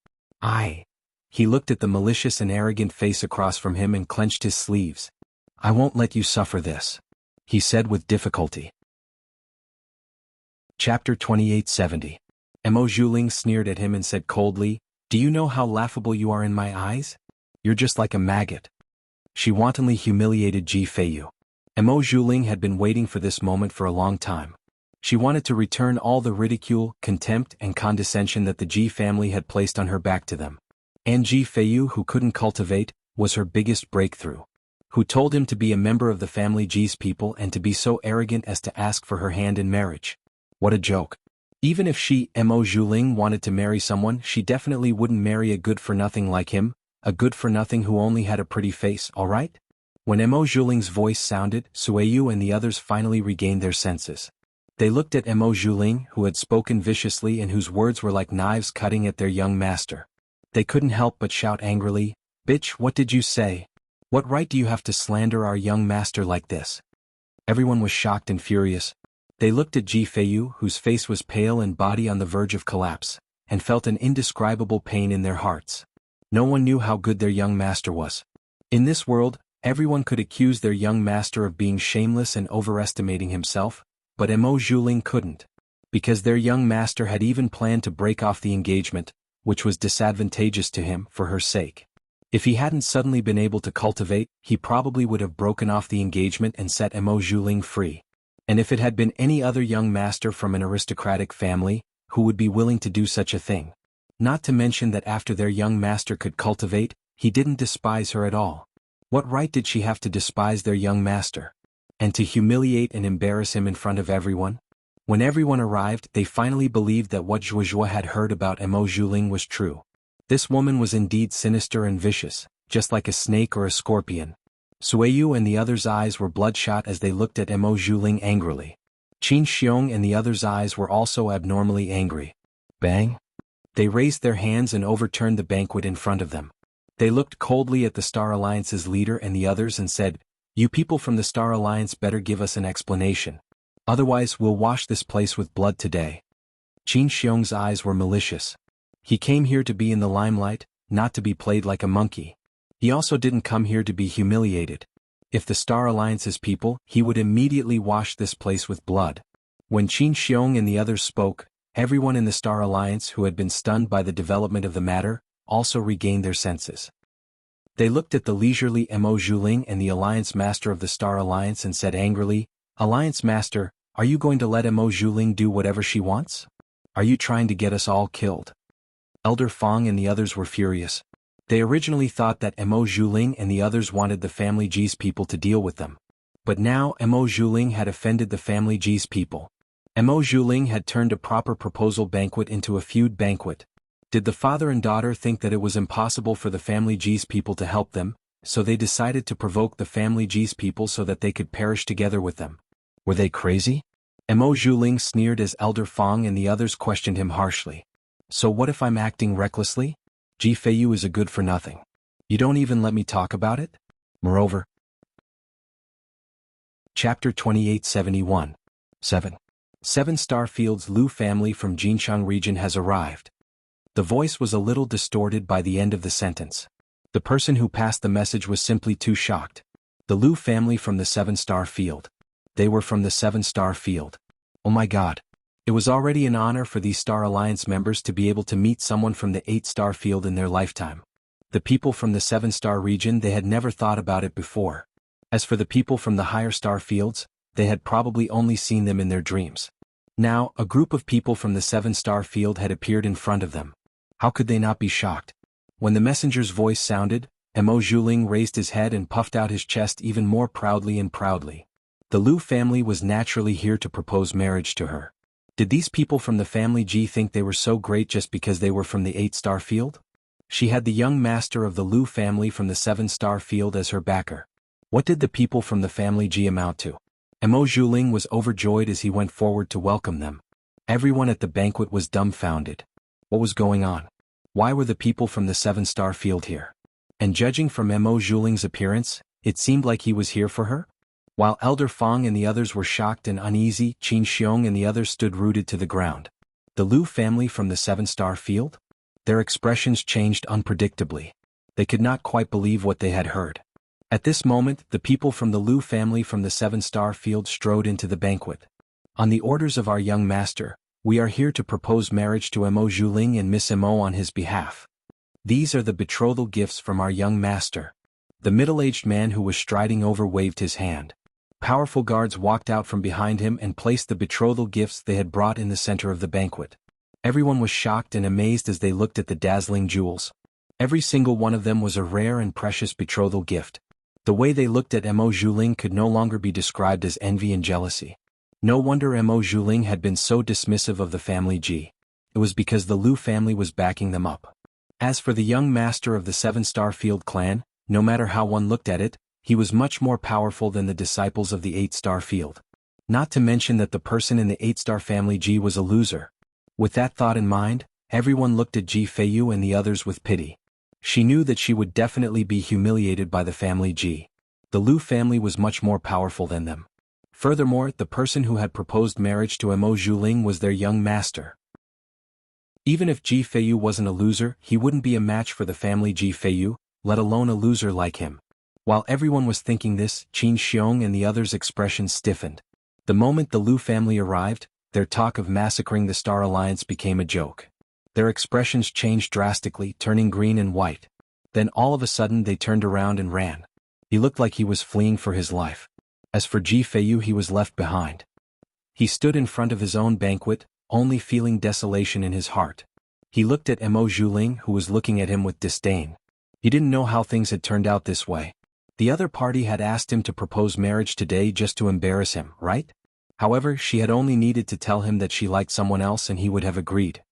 He looked at the malicious and arrogant face across from him and clenched his sleeves. I won't let you suffer this, he said with difficulty. Chapter 2870. Emo Zhuling sneered at him and said coldly, Do you know how laughable you are in my eyes? You're just like a maggot. She wantonly humiliated Ji Feiyu. Emo Zhuling had been waiting for this moment for a long time. She wanted to return all the ridicule, contempt, and condescension that the Ji family had placed on her back to them. And Ji Feiyu, who couldn't cultivate, was her biggest breakthrough. Who told him to be a member of the family Ji's people and to be so arrogant as to ask for her hand in marriage. What a joke. Even if she, Emo Zhuling, wanted to marry someone, she definitely wouldn't marry a good-for-nothing like him, a good-for-nothing who only had a pretty face, alright? When Emo Zhuling's voice sounded, Sueyu and the others finally regained their senses. They looked at Emo Zhuling, who had spoken viciously and whose words were like knives cutting at their young master. They couldn't help but shout angrily, Bitch, what did you say? What right do you have to slander our young master like this? Everyone was shocked and furious. They looked at Ji Feiyu, whose face was pale and body on the verge of collapse, and felt an indescribable pain in their hearts. No one knew how good their young master was. In this world, everyone could accuse their young master of being shameless and overestimating himself, but Emo Zhuling couldn't. Because their young master had even planned to break off the engagement, which was disadvantageous to him for her sake. If he hadn't suddenly been able to cultivate, he probably would have broken off the engagement and set Emo Zhuling free. And if it had been any other young master from an aristocratic family, who would be willing to do such a thing? Not to mention that after their young master could cultivate, he didn't despise her at all. What right did she have to despise their young master? And to humiliate and embarrass him in front of everyone? When everyone arrived, they finally believed that what Zhuozhuo had heard about Emo Zhuling was true. This woman was indeed sinister and vicious, just like a snake or a scorpion. Sueyu and the others' eyes were bloodshot as they looked at Emo Zhuling angrily. Qin Xiong and the others' eyes were also abnormally angry. Bang! They raised their hands and overturned the banquet in front of them. They looked coldly at the Star Alliance's leader and the others and said, You people from the Star Alliance better give us an explanation. Otherwise we'll wash this place with blood today. Qin Xiong's eyes were malicious. He came here to be in the limelight, not to be played like a monkey. He also didn't come here to be humiliated. If the Star Alliance's people, he would immediately wash this place with blood. When Qin Xiong and the others spoke, everyone in the Star Alliance who had been stunned by the development of the matter, also regained their senses. They looked at the leisurely Emo Zhuling and the Alliance Master of the Star Alliance and said angrily, Alliance Master, are you going to let Emo Zhuling do whatever she wants? Are you trying to get us all killed? Elder Fong and the others were furious. They originally thought that Emo Zhuling and the others wanted the family Ji's people to deal with them. But now Emo Zhuling had offended the family Ji's people. Emo Zhuling had turned a proper proposal banquet into a feud banquet. Did the father and daughter think that it was impossible for the family Ji's people to help them, so they decided to provoke the family Ji's people so that they could perish together with them? Were they crazy? Emo Zhuling sneered as Elder Fong and the others questioned him harshly. So what if I'm acting recklessly? Ji Feiyu is a good-for-nothing. You don't even let me talk about it? Moreover. Chapter 2871. 7 Field's Lu family from Jinxiang region has arrived. The voice was a little distorted by the end of the sentence. The person who passed the message was simply too shocked. The Lu family from the 7-star field. They were from the 7-star field. Oh my god. It was already an honor for these Star Alliance members to be able to meet someone from the 8-star field in their lifetime. The people from the 7-star region, they had never thought about it before. As for the people from the higher star fields, they had probably only seen them in their dreams. Now, a group of people from the 7-star field had appeared in front of them. How could they not be shocked? When the messenger's voice sounded, Emo Zhuling raised his head and puffed out his chest even more proudly and proudly. The Lu family was naturally here to propose marriage to her. Did these people from the family Ji think they were so great just because they were from the 8-star field? She had the young master of the Lu family from the 7-star field as her backer. What did the people from the family Ji amount to? Emo Zhuling was overjoyed as he went forward to welcome them. Everyone at the banquet was dumbfounded. What was going on? Why were the people from the 7-star field here? And judging from Emo Zhuling's appearance, it seemed like he was here for her? While Elder Feng and the others were shocked and uneasy, Qin Xiong and the others stood rooted to the ground. The Lu family from the 7-star field? Their expressions changed unpredictably. They could not quite believe what they had heard. At this moment, the people from the Lu family from the 7-star field strode into the banquet. On the orders of our young master, we are here to propose marriage to Emo Zhuling and Miss Emo on his behalf. These are the betrothal gifts from our young master. The middle-aged man who was striding over waved his hand. Powerful guards walked out from behind him and placed the betrothal gifts they had brought in the center of the banquet. Everyone was shocked and amazed as they looked at the dazzling jewels. Every single one of them was a rare and precious betrothal gift. The way they looked at Emo Zhuling could no longer be described as envy and jealousy. No wonder Emo Zhuling had been so dismissive of the family Ji. It was because the Lu family was backing them up. As for the young master of the 7-star field clan, no matter how one looked at it, he was much more powerful than the disciples of the 8-star field. Not to mention that the person in the 8-star family Ji was a loser. With that thought in mind, everyone looked at Ji Feiyu and the others with pity. She knew that she would definitely be humiliated by the family Ji. The Lu family was much more powerful than them. Furthermore, the person who had proposed marriage to Emo Zhuling was their young master. Even if Ji Feiyu wasn't a loser, he wouldn't be a match for the family Ji Feiyu, let alone a loser like him. While everyone was thinking this, Qin Xiong and the others' expressions stiffened. The moment the Lu family arrived, their talk of massacring the Star Alliance became a joke. Their expressions changed drastically, turning green and white. Then all of a sudden they turned around and ran. He looked like he was fleeing for his life. As for Ji Feiyu, he was left behind. He stood in front of his own banquet, only feeling desolation in his heart. He looked at Emo Zhuling, who was looking at him with disdain. He didn't know how things had turned out this way. The other party had asked him to propose marriage today just to embarrass him, right? However, she had only needed to tell him that she liked someone else and he would have agreed.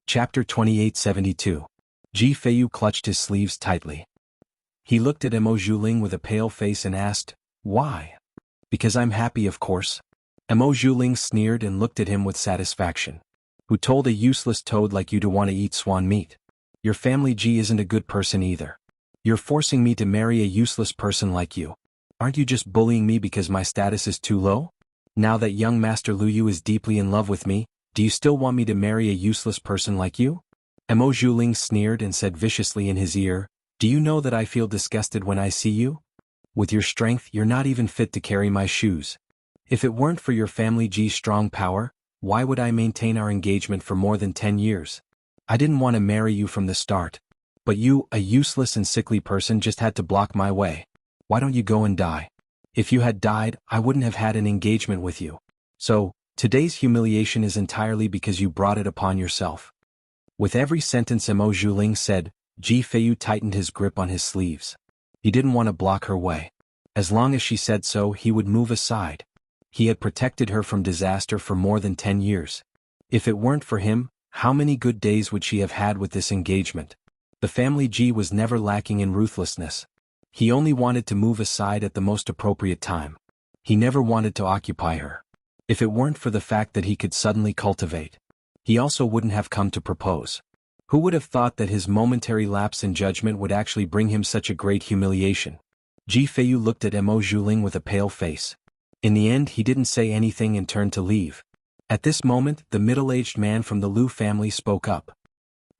Chapter 2872. Ji Feiyu clutched his sleeves tightly. He looked at Emo Zhuling with a pale face and asked, "Why?" "Because I'm happy, of course." Emo Zhuling sneered and looked at him with satisfaction. "Who told a useless toad like you to want to eat swan meat? Your family Ji isn't a good person either. You're forcing me to marry a useless person like you. Aren't you just bullying me because my status is too low? Now that young Master Lu Yu is deeply in love with me, do you still want me to marry a useless person like you?" Emo Zhuling sneered and said viciously in his ear, "Do you know that I feel disgusted when I see you? With your strength, you're not even fit to carry my shoes. If it weren't for your family Ji's strong power, why would I maintain our engagement for more than 10 years? I didn't want to marry you from the start. But you, a useless and sickly person, just had to block my way. Why don't you go and die? If you had died, I wouldn't have had an engagement with you. So, today's humiliation is entirely because you brought it upon yourself." With every sentence Emo Zhuling said, Ji Feiyu tightened his grip on his sleeves. He didn't want to block her way. As long as she said so, he would move aside. He had protected her from disaster for more than 10 years. If it weren't for him, how many good days would she have had with this engagement? The family Ji was never lacking in ruthlessness. He only wanted to move aside at the most appropriate time. He never wanted to occupy her. If it weren't for the fact that he could suddenly cultivate, he also wouldn't have come to propose. Who would have thought that his momentary lapse in judgment would actually bring him such a great humiliation? Ji Feiyu looked at Emo Zhuling with a pale face. In the end, he didn't say anything and turned to leave. At this moment, the middle-aged man from the Lu family spoke up.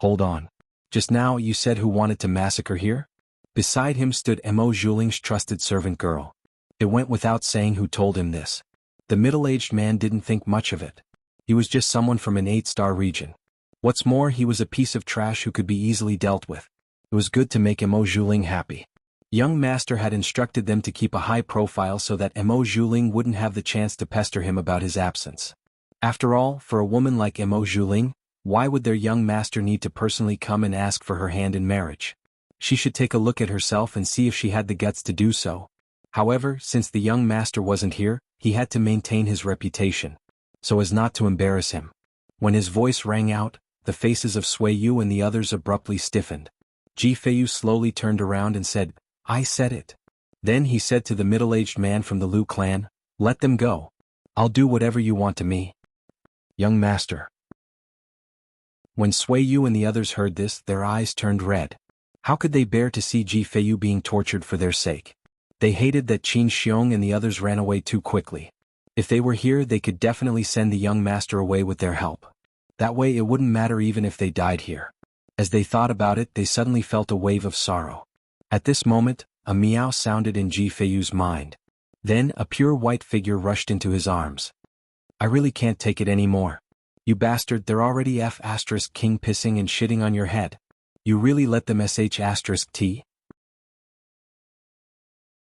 "Hold on. Just now you said who wanted to massacre here?" Beside him stood Emo Zhuling's trusted servant girl. It went without saying who told him this. The middle-aged man didn't think much of it. He was just someone from an 8-star region. What's more, he was a piece of trash who could be easily dealt with. It was good to make Emo Zhuling happy. Young Master had instructed them to keep a high profile so that Emo Zhuling wouldn't have the chance to pester him about his absence. After all, for a woman like Emo Zhuling, Why would their young master need to personally come and ask for her hand in marriage? She should take a look at herself and see if she had the guts to do so. However, since the young master wasn't here, he had to maintain his reputation, so as not to embarrass him. When his voice rang out, the faces of Sui Yu and the others abruptly stiffened. Ji Feiyu slowly turned around and said, "I said it." Then he said to the middle-aged man from the Lu clan, "Let them go. I'll do whatever you want to me." Young master. When Sui Yu and the others heard this, their eyes turned red. How could they bear to see Ji Feiyu being tortured for their sake? They hated that Qin Xiong and the others ran away too quickly. If they were here, they could definitely send the young master away with their help. That way it wouldn't matter even if they died here. As they thought about it, they suddenly felt a wave of sorrow. At this moment, a meow sounded in Ji Feiyu's mind. Then a pure white figure rushed into his arms. "I really can't take it anymore. You bastard, they're already F*** king pissing and shitting on your head. You really let them sh**t?"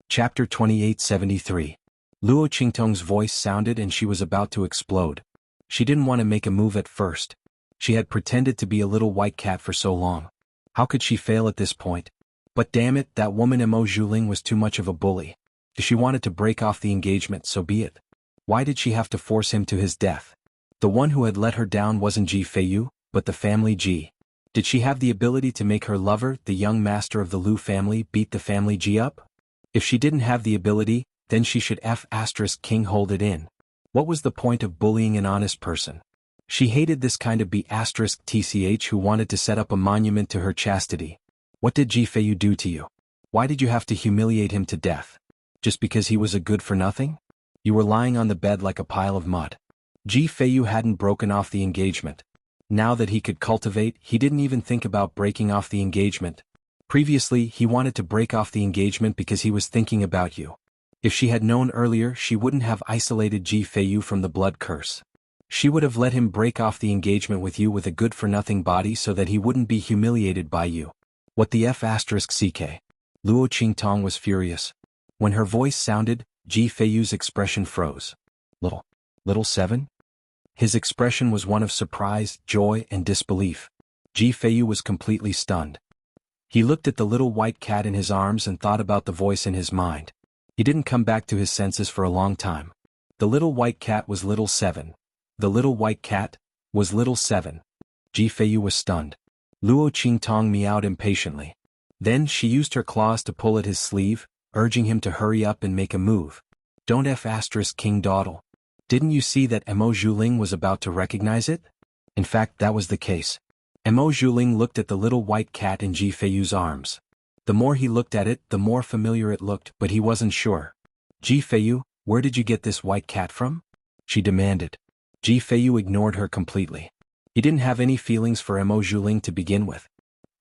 Chapter 2873. Luo Qingtong's voice sounded and she was about to explode. She didn't want to make a move at first. She had pretended to be a little white cat for so long. How could she fail at this point? But damn it, that woman Mo Zhuling was too much of a bully. If she wanted to break off the engagement, so be it. Why did she have to force him to his death? The one who had let her down wasn't Ji Feiyu, but the family Ji. Did she have the ability to make her lover, the young master of the Lu family, beat the family Ji up? If she didn't have the ability, then she should F***king hold it in. What was the point of bullying an honest person? She hated this kind of B***tch who wanted to set up a monument to her chastity. What did Ji Feiyu do to you? Why did you have to humiliate him to death? Just because he was a good-for-nothing? You were lying on the bed like a pile of mud. Ji Feiyu hadn't broken off the engagement. Now that he could cultivate, he didn't even think about breaking off the engagement. Previously, he wanted to break off the engagement because he was thinking about you. If she had known earlier, she wouldn't have isolated Ji Feiyu from the blood curse. She would have let him break off the engagement with you with a good-for-nothing body so that he wouldn't be humiliated by you. What the F***ck? Luo Qingtong was furious. When her voice sounded, Ji Feiyu's expression froze. Little seven? His expression was one of surprise, joy, and disbelief. Ji Feiyu was completely stunned. He looked at the little white cat in his arms and thought about the voice in his mind. He didn't come back to his senses for a long time. The little white cat was little seven. The little white cat was little seven. Ji Feiyu was stunned. Luo Qingtong meowed impatiently. Then she used her claws to pull at his sleeve, urging him to hurry up and make a move. Don't F***king dawdle. Didn't you see that Mo Zhuling was about to recognize it? In fact, that was the case. Mo Zhuling looked at the little white cat in Ji Feiyu's arms. The more he looked at it, the more familiar it looked, but he wasn't sure. Ji Feiyu, where did you get this white cat from? She demanded. Ji Feiyu ignored her completely. He didn't have any feelings for Mo Zhuling to begin with.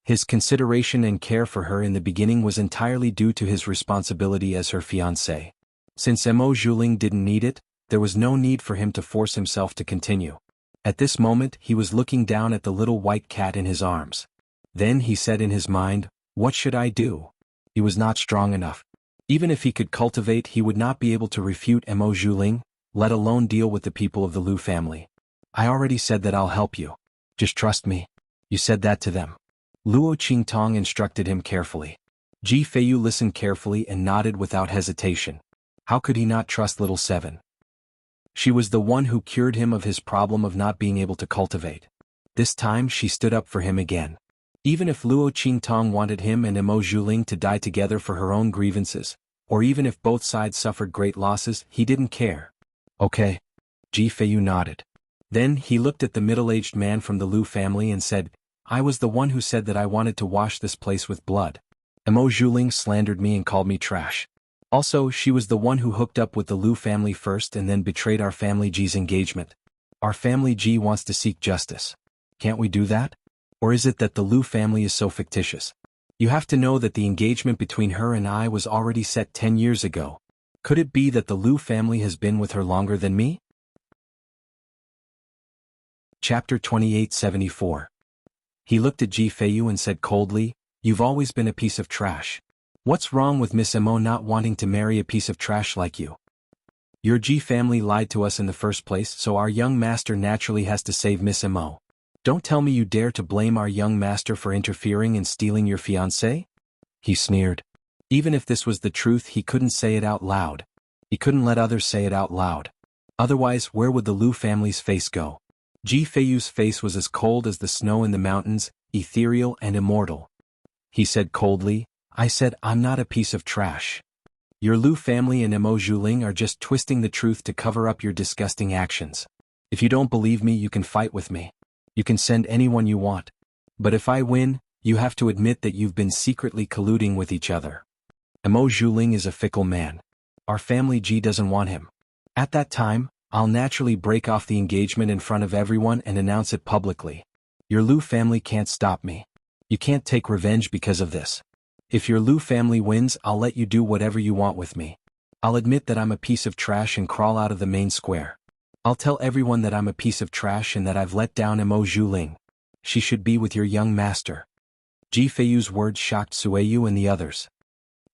His consideration and care for her in the beginning was entirely due to his responsibility as her fiancé. Since Mo Zhuling didn't need it, there was no need for him to force himself to continue. At this moment, he was looking down at the little white cat in his arms. Then he said in his mind, "What should I do?" He was not strong enough. Even if he could cultivate, he would not be able to refute Mo Zhuling, let alone deal with the people of the Lu family. "I already said that I'll help you. Just trust me." You said that to them. Luo Qingtong instructed him carefully. Ji Feiyu listened carefully and nodded without hesitation. How could he not trust little seven? She was the one who cured him of his problem of not being able to cultivate. This time she stood up for him again. Even if Luo Qingtong wanted him and Mo Zhuling to die together for her own grievances, or even if both sides suffered great losses, he didn't care. Okay. Ji Feiyu nodded. Then he looked at the middle-aged man from the Lu family and said, "I was the one who said that I wanted to wash this place with blood. Mo Zhuling slandered me and called me trash. Also, she was the one who hooked up with the Lu family first and then betrayed our family Ji's engagement. Our family Ji wants to seek justice. Can't we do that? Or is it that the Lu family is so fictitious? You have to know that the engagement between her and I was already set 10 years ago. Could it be that the Lu family has been with her longer than me?" Chapter 2874. He looked at Ji Feiyu and said coldly, "You've always been a piece of trash. What's wrong with Miss Mo not wanting to marry a piece of trash like you? Your Ji family lied to us in the first place, so our young master naturally has to save Miss Mo. Don't tell me you dare to blame our young master for interfering and stealing your fiancée? He sneered. Even if this was the truth, he couldn't say it out loud. He couldn't let others say it out loud. Otherwise, where would the Lu family's face go? Ji Feiyu's face was as cold as the snow in the mountains, ethereal and immortal. He said coldly, I said I'm not a piece of trash. Your Lu family and Mo Zhuling are just twisting the truth to cover up your disgusting actions. If you don't believe me, you can fight with me. You can send anyone you want. But if I win, you have to admit that you've been secretly colluding with each other. Mo Zhuling is a fickle man. Our family Ji doesn't want him. At that time, I'll naturally break off the engagement in front of everyone and announce it publicly. Your Lu family can't stop me. You can't take revenge because of this. If your Lu family wins, I'll let you do whatever you want with me. I'll admit that I'm a piece of trash and crawl out of the main square. I'll tell everyone that I'm a piece of trash and that I've let down Mo Zhuling. She should be with your young master. Ji Feiyu's words shocked Sueyu and the others.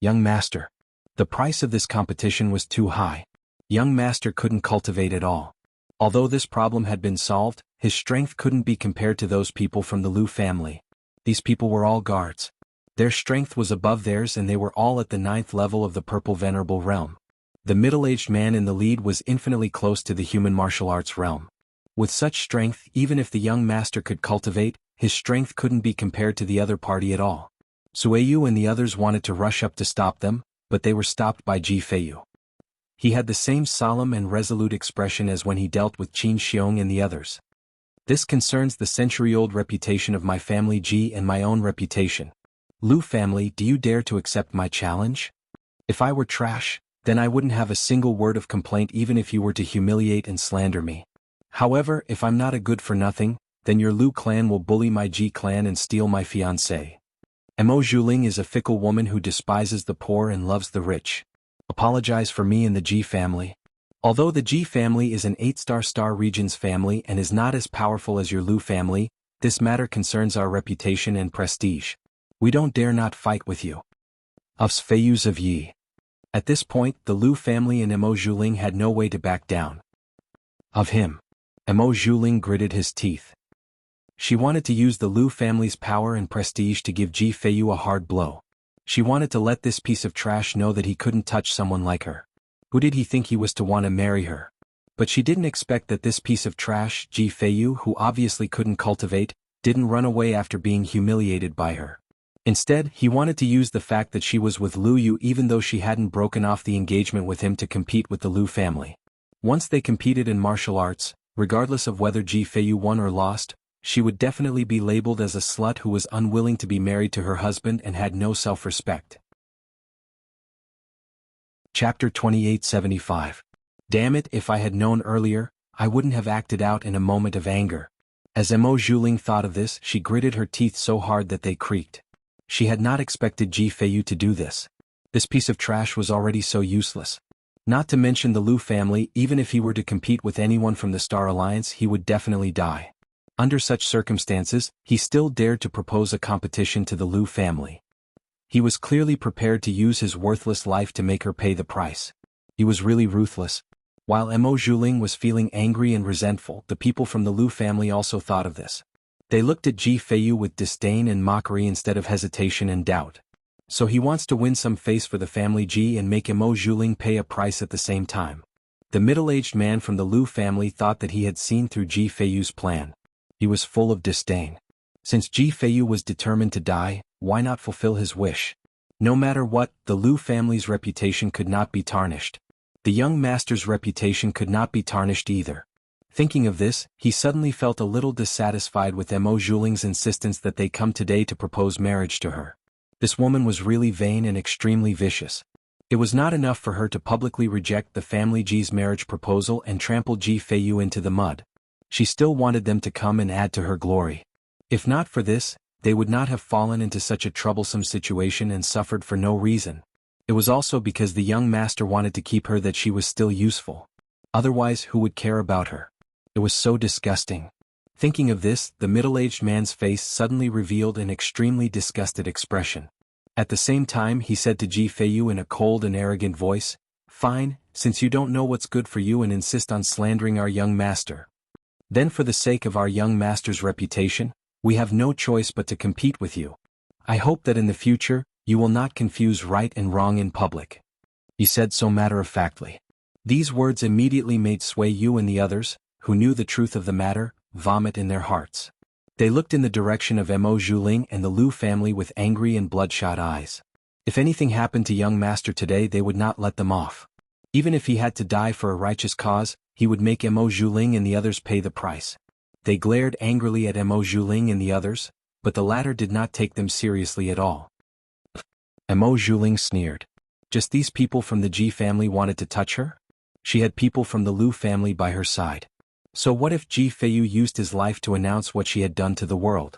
Young master. The price of this competition was too high. Young master couldn't cultivate at all. Although this problem had been solved, his strength couldn't be compared to those people from the Lu family. These people were all guards. Their strength was above theirs and they were all at the 9th level of the Purple Venerable realm. The middle-aged man in the lead was infinitely close to the human martial arts realm. With such strength, even if the young master could cultivate, his strength couldn't be compared to the other party at all. Sueyu and the others wanted to rush up to stop them, but they were stopped by Ji Feiyu. He had the same solemn and resolute expression as when he dealt with Qin Xiong and the others. This concerns the century-old reputation of my family Ji and my own reputation. Lu family, do you dare to accept my challenge? If I were trash, then I wouldn't have a single word of complaint even if you were to humiliate and slander me. However, if I'm not a good-for-nothing, then your Lu clan will bully my Ji clan and steal my fiancée. Mo Zhuling is a fickle woman who despises the poor and loves the rich. Apologize for me and the Ji family. Although the Ji family is an 8-star regions family and is not as powerful as your Lu family, this matter concerns our reputation and prestige. We don't dare not fight with you. Of Feiyus of Yi. At this point, the Lu family and Mo Zhuling had no way to back down. Of him. Mo Zhuling gritted his teeth. She wanted to use the Lu family's power and prestige to give Ji Feiyu a hard blow. She wanted to let this piece of trash know that he couldn't touch someone like her. Who did he think he was to want to marry her? But she didn't expect that this piece of trash, Ji Feiyu, who obviously couldn't cultivate, didn't run away after being humiliated by her. Instead, he wanted to use the fact that she was with Lu Yu even though she hadn't broken off the engagement with him to compete with the Lu family. Once they competed in martial arts, regardless of whether Ji Feiyu won or lost, she would definitely be labeled as a slut who was unwilling to be married to her husband and had no self-respect. Chapter 2875. Damn it, if I had known earlier, I wouldn't have acted out in a moment of anger. As Mo Zhuling thought of this, she gritted her teeth so hard that they creaked. She had not expected Ji Feiyu to do this. This piece of trash was already so useless. Not to mention the Lu family, even if he were to compete with anyone from the Star Alliance, he would definitely die. Under such circumstances, he still dared to propose a competition to the Lu family. He was clearly prepared to use his worthless life to make her pay the price. He was really ruthless. While Mo Zhuling was feeling angry and resentful, the people from the Lu family also thought of this. They looked at Ji Feiyu with disdain and mockery instead of hesitation and doubt. So he wants to win some face for the family Ji and make Mo Zhuling pay a price at the same time. The middle-aged man from the Lu family thought that he had seen through Ji Feiyu's plan. He was full of disdain. Since Ji Feiyu was determined to die, why not fulfill his wish? No matter what, the Lu family's reputation could not be tarnished. The young master's reputation could not be tarnished either. Thinking of this, he suddenly felt a little dissatisfied with Mo Zhuling's insistence that they come today to propose marriage to her. This woman was really vain and extremely vicious. It was not enough for her to publicly reject the family Ji's marriage proposal and trample Ji Feiyu into the mud. She still wanted them to come and add to her glory. If not for this, they would not have fallen into such a troublesome situation and suffered for no reason. It was also because the young master wanted to keep her that she was still useful. Otherwise, who would care about her? It was so disgusting. Thinking of this, the middle-aged man's face suddenly revealed an extremely disgusted expression. At the same time, he said to Ji Feiyu in a cold and arrogant voice, "Fine, since you don't know what's good for you and insist on slandering our young master. Then for the sake of our young master's reputation, we have no choice but to compete with you. I hope that in the future, you will not confuse right and wrong in public. He said so matter-of-factly. These words immediately made Sui Yu and the others, who knew the truth of the matter, vomit in their hearts. They looked in the direction of Mo Zhuling and the Lu family with angry and bloodshot eyes. If anything happened to young master today, they would not let them off. Even if he had to die for a righteous cause, he would make Mo Zhuling and the others pay the price. They glared angrily at Mo Zhuling and the others, but the latter did not take them seriously at all. Mo Zhuling sneered. Just these people from the Ji family wanted to touch her? She had people from the Lu family by her side. So what if Ji Feiyu used his life to announce what she had done to the world?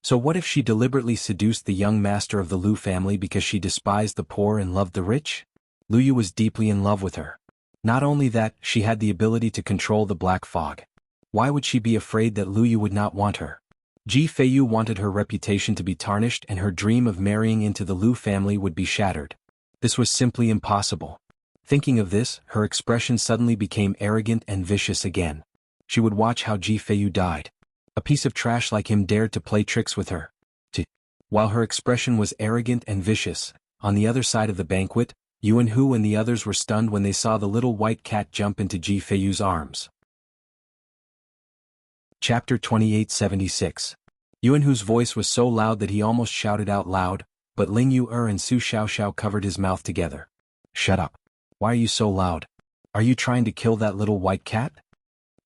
So what if she deliberately seduced the young master of the Lu family because she despised the poor and loved the rich? Lu Yu was deeply in love with her. Not only that, she had the ability to control the black fog. Why would she be afraid that Lu Yu would not want her? Ji Feiyu wanted her reputation to be tarnished and her dream of marrying into the Lu family would be shattered. This was simply impossible. Thinking of this, her expression suddenly became arrogant and vicious again. She would watch how Ji Feiyu died. A piece of trash like him dared to play tricks with her. While her expression was arrogant and vicious, on the other side of the banquet, Xuanhu and the others were stunned when they saw the little white cat jump into Ji Feiyu's arms. Chapter 2876. Xuanhu's voice was so loud that he almost shouted out loud, but Ling Yu and Su Xiaoxiao covered his mouth together. Shut up. Why are you so loud? Are you trying to kill that little white cat?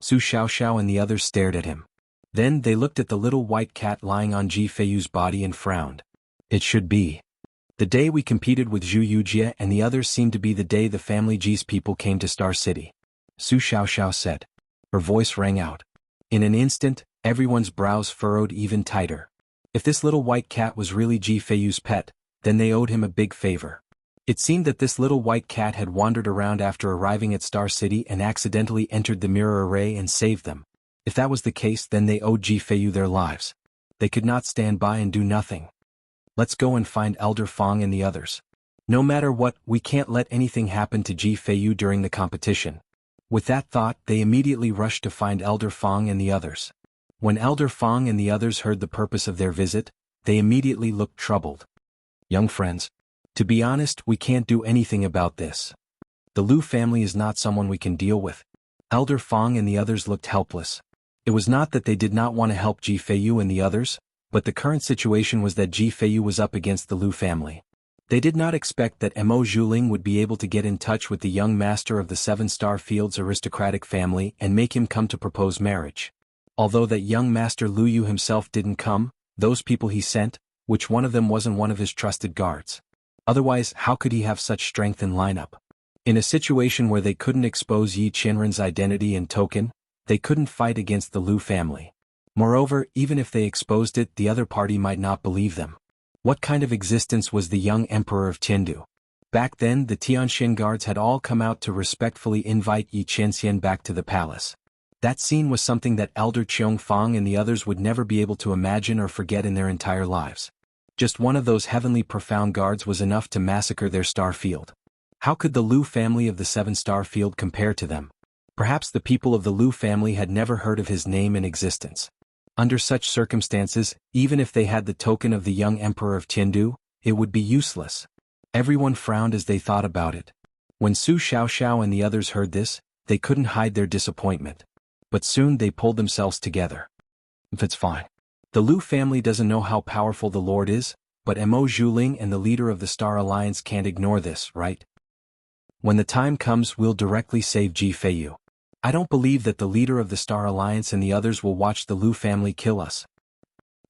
Su Xiaoxiao and the others stared at him. Then they looked at the little white cat lying on Ji Feiyu's body and frowned. It should be. The day we competed with Zhu Yujie and the others seemed to be the day the family Ji's people came to Star City. Su Xiaoxiao said. Her voice rang out. In an instant, everyone's brows furrowed even tighter. If this little white cat was really Ji Feiyu's pet, then they owed him a big favor. It seemed that this little white cat had wandered around after arriving at Star City and accidentally entered the mirror array and saved them. If that was the case, then they owed Ji Feiyu their lives. They could not stand by and do nothing. Let's go and find Elder Fong and the others. No matter what, we can't let anything happen to Ji Feiyu during the competition. With that thought, they immediately rushed to find Elder Fong and the others. When Elder Fong and the others heard the purpose of their visit, they immediately looked troubled. Young friends, to be honest, we can't do anything about this. The Lu family is not someone we can deal with. Elder Fong and the others looked helpless. It was not that they did not want to help Ji Feiyu and the others, but the current situation was that Ji Feiyu was up against the Lu family. They did not expect that Mo Zhuling would be able to get in touch with the young master of the Seven-Star Field's aristocratic family and make him come to propose marriage. Although that young master Lu Yu himself didn't come, those people he sent, which one of them wasn't one of his trusted guards. Otherwise, how could he have such strength in lineup? In a situation where they couldn't expose Yi Qinren's identity and token, they couldn't fight against the Lu family. Moreover, even if they exposed it, the other party might not believe them. What kind of existence was the young emperor of Chengdu? Back then, the Tianxin guards had all come out to respectfully invite Yi Qianxian back to the palace. That scene was something that Elder Qiong Fong and the others would never be able to imagine or forget in their entire lives. Just one of those heavenly profound guards was enough to massacre their star field. How could the Lu family of the Seven-Star Field compare to them? Perhaps the people of the Lu family had never heard of his name in existence. Under such circumstances, even if they had the token of the young emperor of Chengdu, it would be useless. Everyone frowned as they thought about it. When Su Xiaoxiao and the others heard this, they couldn't hide their disappointment. But soon they pulled themselves together. It's fine. The Lu family doesn't know how powerful the Lord is, but Mo Zhuling and the leader of the Star Alliance can't ignore this, right? When the time comes, we'll directly save Ji Feiyu. I don't believe that the leader of the Star Alliance and the others will watch the Lu family kill us.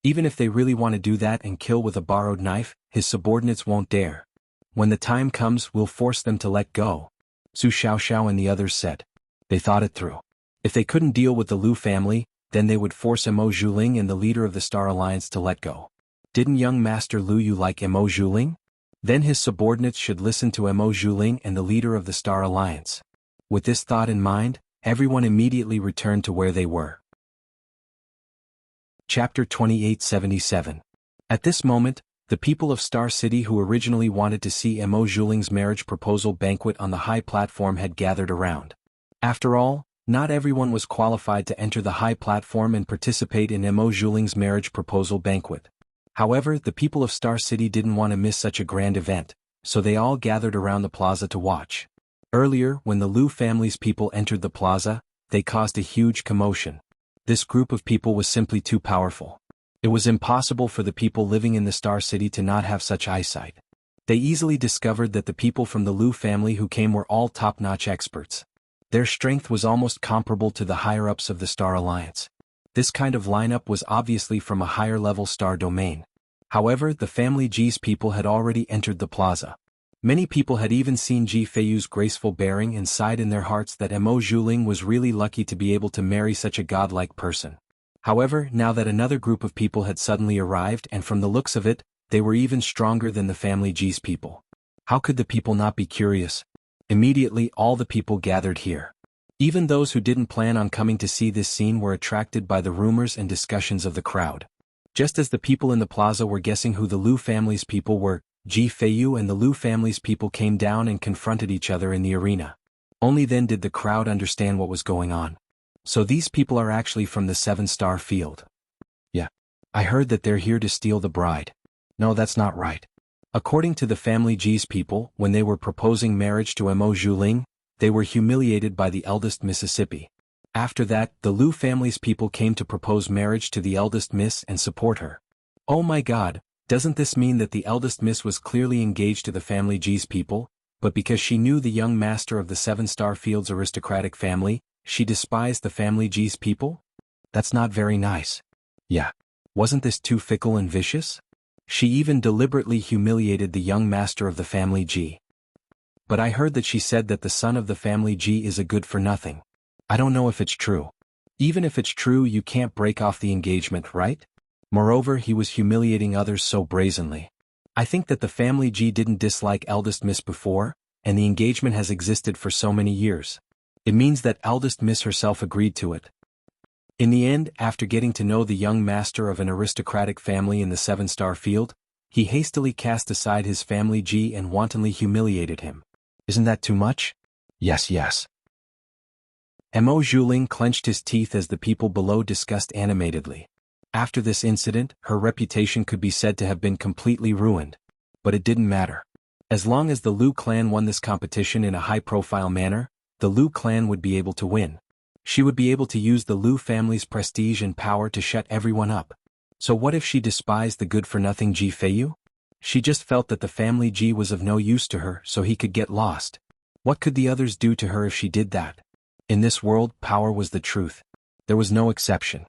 Even if they really want to do that and kill with a borrowed knife, his subordinates won't dare. When the time comes, we'll force them to let go. Su Xiaoxiao and the others said. They thought it through. If they couldn't deal with the Lu family, then they would force Mo Zhuling and the leader of the Star Alliance to let go. Didn't young Master Lu Yu like Mo Zhuling? Then his subordinates should listen to Mo Zhuling and the leader of the Star Alliance. With this thought in mind, everyone immediately returned to where they were. Chapter 2877. At this moment, the people of Star City who originally wanted to see Mo Zhuling's marriage proposal banquet on the high platform had gathered around. After all, Not everyone was qualified to enter the high platform and participate in Mo Zhuling's marriage proposal banquet. However, the people of Star City didn't want to miss such a grand event, so they all gathered around the plaza to watch. Earlier, when the Lu family's people entered the plaza, they caused a huge commotion. This group of people was simply too powerful. It was impossible for the people living in the Star City to not have such eyesight. They easily discovered that the people from the Lu family who came were all top-notch experts. Their strength was almost comparable to the higher-ups of the Star Alliance. This kind of lineup was obviously from a higher-level star domain. However, the family Ji's people had already entered the plaza. Many people had even seen Ji Feiyu's graceful bearing and sighed in their hearts that Mo Zhuling was really lucky to be able to marry such a godlike person. However, now that another group of people had suddenly arrived and from the looks of it, they were even stronger than the family Ji's people. How could the people not be curious? Immediately all the people gathered here. Even those who didn't plan on coming to see this scene were attracted by the rumors and discussions of the crowd. Just as the people in the plaza were guessing who the Lu family's people were, Ji Feiyu and the Lu family's people came down and confronted each other in the arena. Only then did the crowd understand what was going on. So these people are actually from the 7-star field. Yeah. I heard that they're here to steal the bride. No, that's not right. According to the family Ji's people, when they were proposing marriage to Mo Zhuling, they were humiliated by the eldest Mississippi. After that, the Lu family's people came to propose marriage to the eldest Miss and support her. Oh my God, doesn't this mean that the eldest Miss was clearly engaged to the family Ji's people, but because she knew the young master of the 7-star field's aristocratic family, she despised the family Ji's people? That's not very nice. Yeah. Wasn't this too fickle and vicious? She even deliberately humiliated the young master of the family Ji. But I heard that she said that the son of the family Ji is a good-for-nothing. I don't know if it's true. Even if it's true, you can't break off the engagement, right? Moreover, he was humiliating others so brazenly. I think that the family Ji didn't dislike eldest Miss before, and the engagement has existed for so many years. It means that eldest Miss herself agreed to it. In the end, after getting to know the young master of an aristocratic family in the 7-star field, he hastily cast aside his family Ji and wantonly humiliated him. Isn't that too much? Yes. Mo Zhuling clenched his teeth as the people below discussed animatedly. After this incident, her reputation could be said to have been completely ruined. But it didn't matter. As long as the Lu clan won this competition in a high-profile manner, the Lu clan would be able to win. She would be able to use the Lu family's prestige and power to shut everyone up. So what if she despised the good-for-nothing Ji Feiyu? She just felt that the family Ji was of no use to her, so he could get lost. What could the others do to her if she did that? In this world, power was the truth. There was no exception.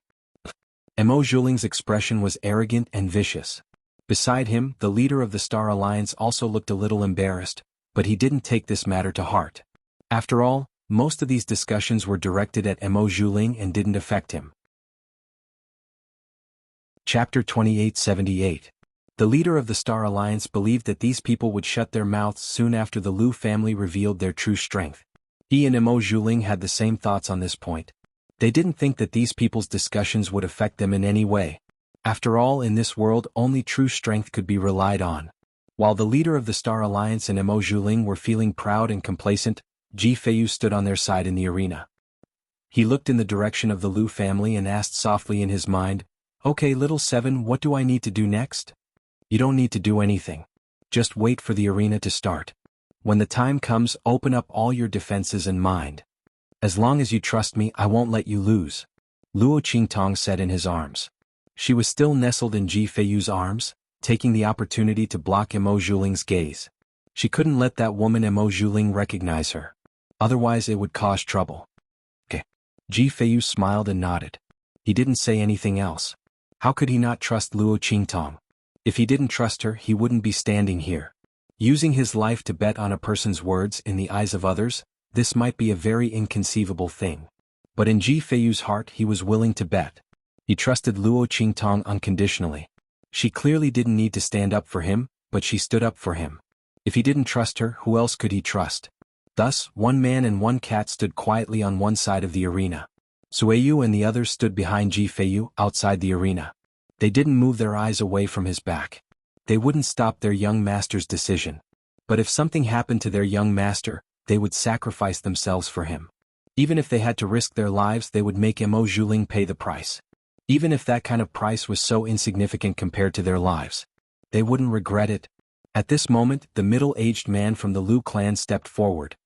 Mo Zhuling's expression was arrogant and vicious. Beside him, the leader of the Star Alliance also looked a little embarrassed, but he didn't take this matter to heart. After all, most of these discussions were directed at Mo Zhuling and didn't affect him. Chapter 2878. The leader of the Star Alliance believed that these people would shut their mouths soon after the Lu family revealed their true strength. He and Mo Zhuling had the same thoughts on this point. They didn't think that these people's discussions would affect them in any way. After all, in this world, only true strength could be relied on. While the leader of the Star Alliance and Mo Zhuling were feeling proud and complacent, Ji Feiyu stood on their side in the arena. He looked in the direction of the Lu family and asked softly in his mind, "Okay, little seven, what do I need to do next?" "You don't need to do anything. Just wait for the arena to start. When the time comes, open up all your defenses and mind. As long as you trust me, I won't let you lose," Luo Qingtong said in his arms. She was still nestled in Ji Feiyu's arms, taking the opportunity to block Mo Zhuling's gaze. She couldn't let that woman Mo Zhuling recognize her. Otherwise it would cause trouble. Okay. Ji Feiyu smiled and nodded. He didn't say anything else. How could he not trust Luo Qingtong? If he didn't trust her, he wouldn't be standing here. Using his life to bet on a person's words in the eyes of others, this might be a very inconceivable thing. But in Ji Feiyu's heart he was willing to bet. He trusted Luo Qingtong unconditionally. She clearly didn't need to stand up for him, but she stood up for him. If he didn't trust her, who else could he trust? Thus, one man and one cat stood quietly on one side of the arena. Sueyu and the others stood behind Ji Feiyu, outside the arena. They didn't move their eyes away from his back. They wouldn't stop their young master's decision. But if something happened to their young master, they would sacrifice themselves for him. Even if they had to risk their lives, they would make Mo Zhuling pay the price. Even if that kind of price was so insignificant compared to their lives, they wouldn't regret it. At this moment, the middle-aged man from the Lu clan stepped forward.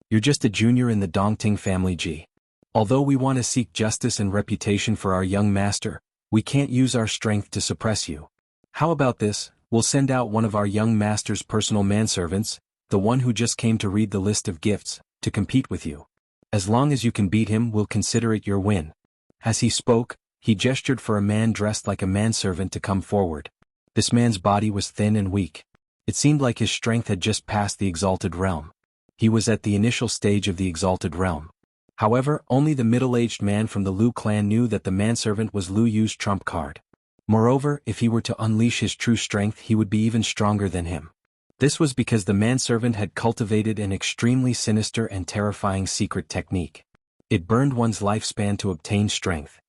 You're just a junior in the Dongting family, Ji. Although we want to seek justice and reputation for our young master, we can't use our strength to suppress you. How about this? We'll send out one of our young master's personal manservants, the one who just came to read the list of gifts, to compete with you. As long as you can beat him, we'll consider it your win. As he spoke, he gestured for a man dressed like a manservant to come forward. This man's body was thin and weak. It seemed like his strength had just passed the exalted realm. He was at the initial stage of the exalted realm. However, only the middle-aged man from the Lu clan knew that the manservant was Lu Yu's trump card. Moreover, if he were to unleash his true strength, he would be even stronger than him. This was because the manservant had cultivated an extremely sinister and terrifying secret technique. It burned one's lifespan to obtain strength.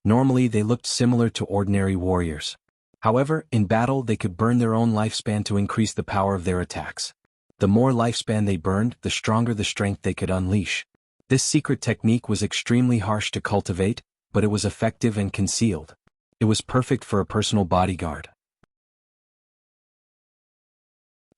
Normally they looked similar to ordinary warriors. However, in battle they could burn their own lifespan to increase the power of their attacks. The more lifespan they burned, the stronger the strength they could unleash. This secret technique was extremely harsh to cultivate, but it was effective and concealed. It was perfect for a personal bodyguard.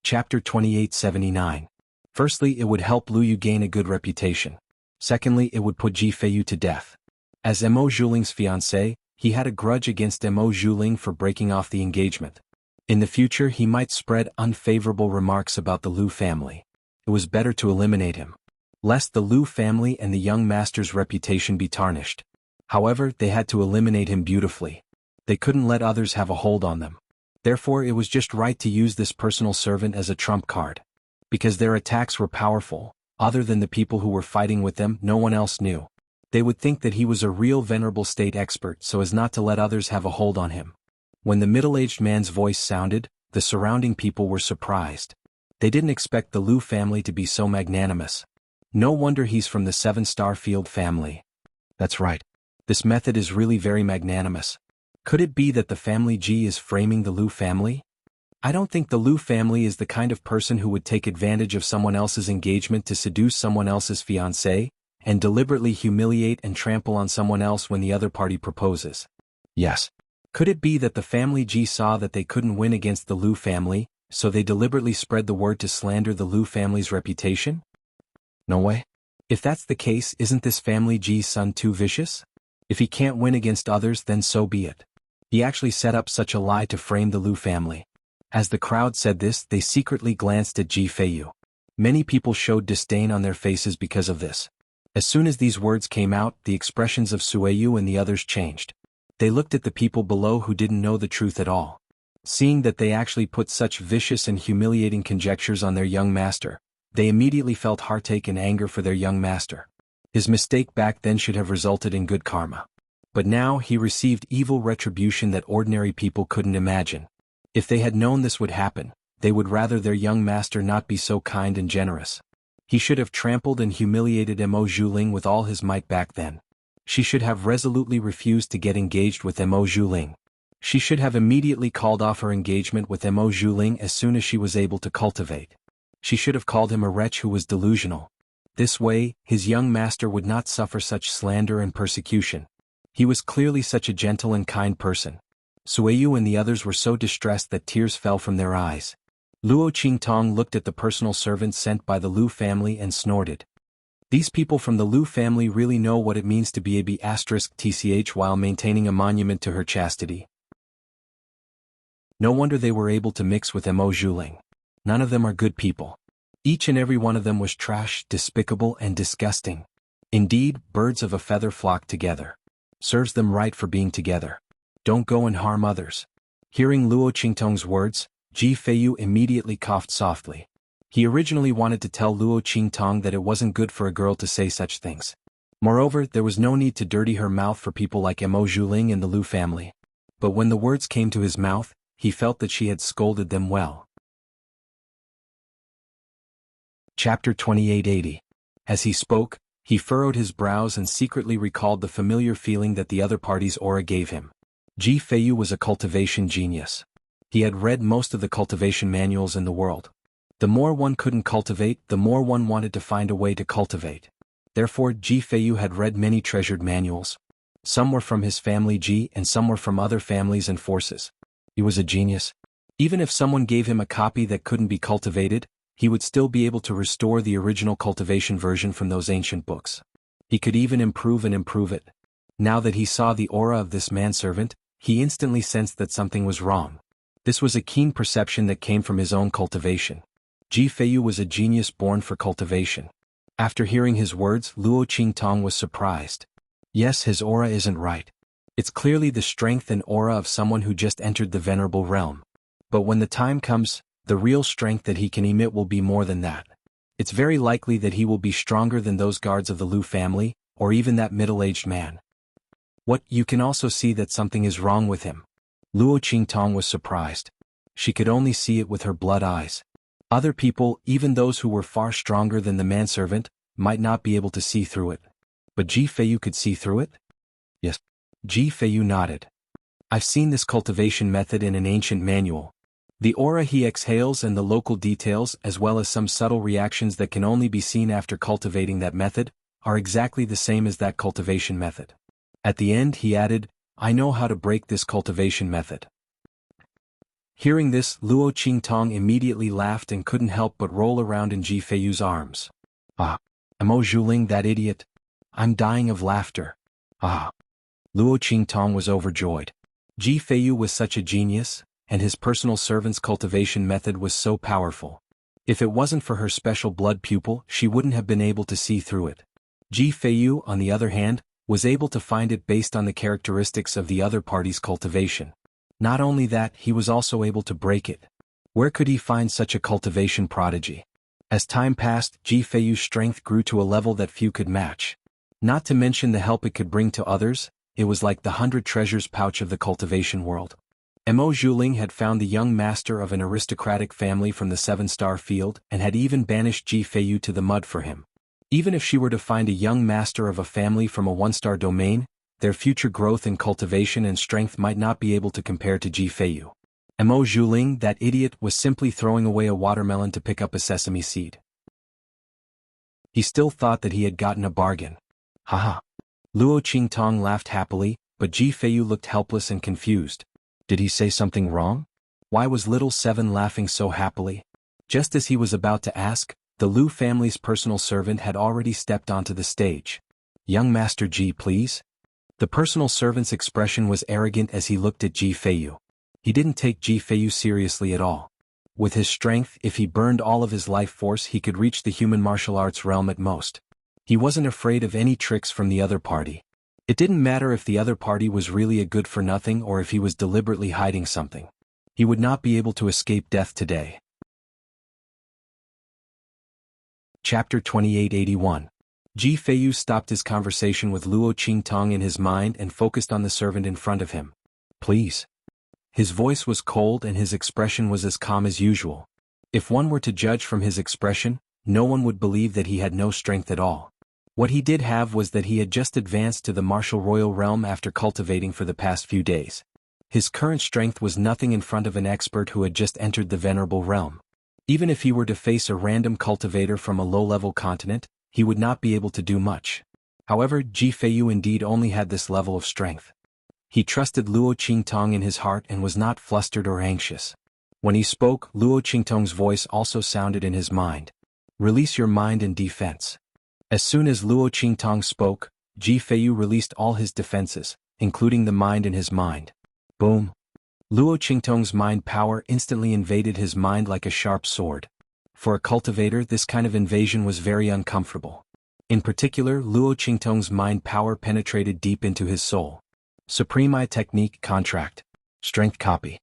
Chapter 2879. Firstly, it would help Lu Yu gain a good reputation. Secondly, it would put Ji Feiyu to death. As Mo Zhuling's fiancé, he had a grudge against Mo Zhuling for breaking off the engagement. In the future he might spread unfavorable remarks about the Lu family. It was better to eliminate him, lest the Lu family and the young master's reputation be tarnished. However, they had to eliminate him beautifully. They couldn't let others have a hold on them. Therefore it was just right to use this personal servant as a trump card. Because their attacks were powerful, other than the people who were fighting with them, no one else knew. They would think that he was a real venerable state expert so as not to let others have a hold on him. When the middle-aged man's voice sounded, the surrounding people were surprised. They didn't expect the Lu family to be so magnanimous. No wonder he's from the 7-star field family. That's right. This method is really very magnanimous. Could it be that the family Ji is framing the Lu family? I don't think the Lu family is the kind of person who would take advantage of someone else's engagement to seduce someone else's fiancé, and deliberately humiliate and trample on someone else when the other party proposes. Yes. Could it be that the family Ji saw that they couldn't win against the Lu family, so they deliberately spread the word to slander the Lu family's reputation? No way. If that's the case, isn't this family Ji's son too vicious? If he can't win against others, then so be it. He actually set up such a lie to frame the Lu family. As the crowd said this, they secretly glanced at Ji Feiyu. Many people showed disdain on their faces because of this. As soon as these words came out, the expressions of Sueyu and the others changed. They looked at the people below who didn't know the truth at all. Seeing that they actually put such vicious and humiliating conjectures on their young master, they immediately felt heartache and anger for their young master. His mistake back then should have resulted in good karma. But now he received evil retribution that ordinary people couldn't imagine. If they had known this would happen, they would rather their young master not be so kind and generous. He should have trampled and humiliated Mo Zhuling with all his might back then. She should have resolutely refused to get engaged with Mo Zhuling. She should have immediately called off her engagement with Mo Zhuling as soon as she was able to cultivate. She should have called him a wretch who was delusional. This way, his young master would not suffer such slander and persecution. He was clearly such a gentle and kind person. Sueyu and the others were so distressed that tears fell from their eyes. Luo Qingtong looked at the personal servant sent by the Lu family and snorted. These people from the Lu family really know what it means to be a B***tch while maintaining a monument to her chastity. No wonder they were able to mix with Mo Zhuling. None of them are good people. Each and every one of them was trash, despicable and disgusting. Indeed, birds of a feather flock together. Serves them right for being together. Don't go and harm others. Hearing Luo Qingtong's words, Ji Feiyu immediately coughed softly. He originally wanted to tell Luo Qingtong that it wasn't good for a girl to say such things. Moreover, there was no need to dirty her mouth for people like Mo Zhuling and the Lu family. But when the words came to his mouth, he felt that she had scolded them well. Chapter 2880. As he spoke, he furrowed his brows and secretly recalled the familiar feeling that the other party's aura gave him. Ji Feiyu was a cultivation genius. He had read most of the cultivation manuals in the world. The more one couldn't cultivate, the more one wanted to find a way to cultivate. Therefore Ji Feiyu had read many treasured manuals. Some were from his family Ji and some were from other families and forces. He was a genius. Even if someone gave him a copy that couldn't be cultivated, he would still be able to restore the original cultivation version from those ancient books. He could even improve it. Now that he saw the aura of this manservant, he instantly sensed that something was wrong. This was a keen perception that came from his own cultivation. Ji Feiyu was a genius born for cultivation. After hearing his words, Luo Qingtong was surprised. Yes, his aura isn't right. It's clearly the strength and aura of someone who just entered the venerable realm. But when the time comes, the real strength that he can emit will be more than that. It's very likely that he will be stronger than those guards of the Lu family, or even that middle-aged man. What, you can also see that something is wrong with him. Luo Qingtong was surprised. She could only see it with her blood eyes. Other people, even those who were far stronger than the manservant, might not be able to see through it. But Ji Feiyu could see through it? Yes. Ji Feiyu nodded. I've seen this cultivation method in an ancient manual. The aura he exhales and the local details, as well as some subtle reactions that can only be seen after cultivating that method, are exactly the same as that cultivation method. At the end he added, I know how to break this cultivation method. Hearing this, Luo Qingtong immediately laughed and couldn't help but roll around in Ji Feiyu's arms. Ah! Mo Zhuling, that idiot! I'm dying of laughter. Ah! Luo Qingtong was overjoyed. Ji Feiyu was such a genius, and his personal servant's cultivation method was so powerful. If it wasn't for her special blood pupil, she wouldn't have been able to see through it. Ji Feiyu, on the other hand, was able to find it based on the characteristics of the other party's cultivation. Not only that, he was also able to break it. Where could he find such a cultivation prodigy? As time passed, Ji Feiyu's strength grew to a level that few could match. Not to mention the help it could bring to others, it was like the 100 treasures pouch of the cultivation world. Mo Zhuling had found the young master of an aristocratic family from the 7-star field and had even banished Ji Feiyu to the mud for him. Even if she were to find a young master of a family from a 1-star domain, their future growth in cultivation and strength might not be able to compare to Ji Feiyu. Mo Zhuling, that idiot, was simply throwing away a watermelon to pick up a sesame seed. He still thought that he had gotten a bargain. Haha. Luo Qingtong laughed happily, but Ji Feiyu looked helpless and confused. Did he say something wrong? Why was little Seven laughing so happily? Just as he was about to ask, the Lu family's personal servant had already stepped onto the stage. Young Master Ji, please? The personal servant's expression was arrogant as he looked at Ji Feiyu. He didn't take Ji Feiyu seriously at all. With his strength, if he burned all of his life force, he could reach the human martial arts realm at most. He wasn't afraid of any tricks from the other party. It didn't matter if the other party was really a good-for-nothing or if he was deliberately hiding something. He would not be able to escape death today. Chapter 2881. Ji Feiyu stopped his conversation with Luo Qingtong in his mind and focused on the servant in front of him. Please. His voice was cold and his expression was as calm as usual. If one were to judge from his expression, no one would believe that he had no strength at all. What he did have was that he had just advanced to the martial royal realm after cultivating for the past few days. His current strength was nothing in front of an expert who had just entered the venerable realm. Even if he were to face a random cultivator from a low-level continent, he would not be able to do much. However, Ji Feiyu indeed only had this level of strength. He trusted Luo Qingtong in his heart and was not flustered or anxious. When he spoke, Luo Qingtong's voice also sounded in his mind. Release your mind in defense. As soon as Luo Qingtong spoke, Ji Feiyu released all his defenses, including the mind in his mind. Boom! Luo Qingtong's mind power instantly invaded his mind like a sharp sword. For a cultivator, this kind of invasion was very uncomfortable. In particular, Luo Qingtong's mind power penetrated deep into his soul. Supreme Eye Technique Contract. Strength Copy.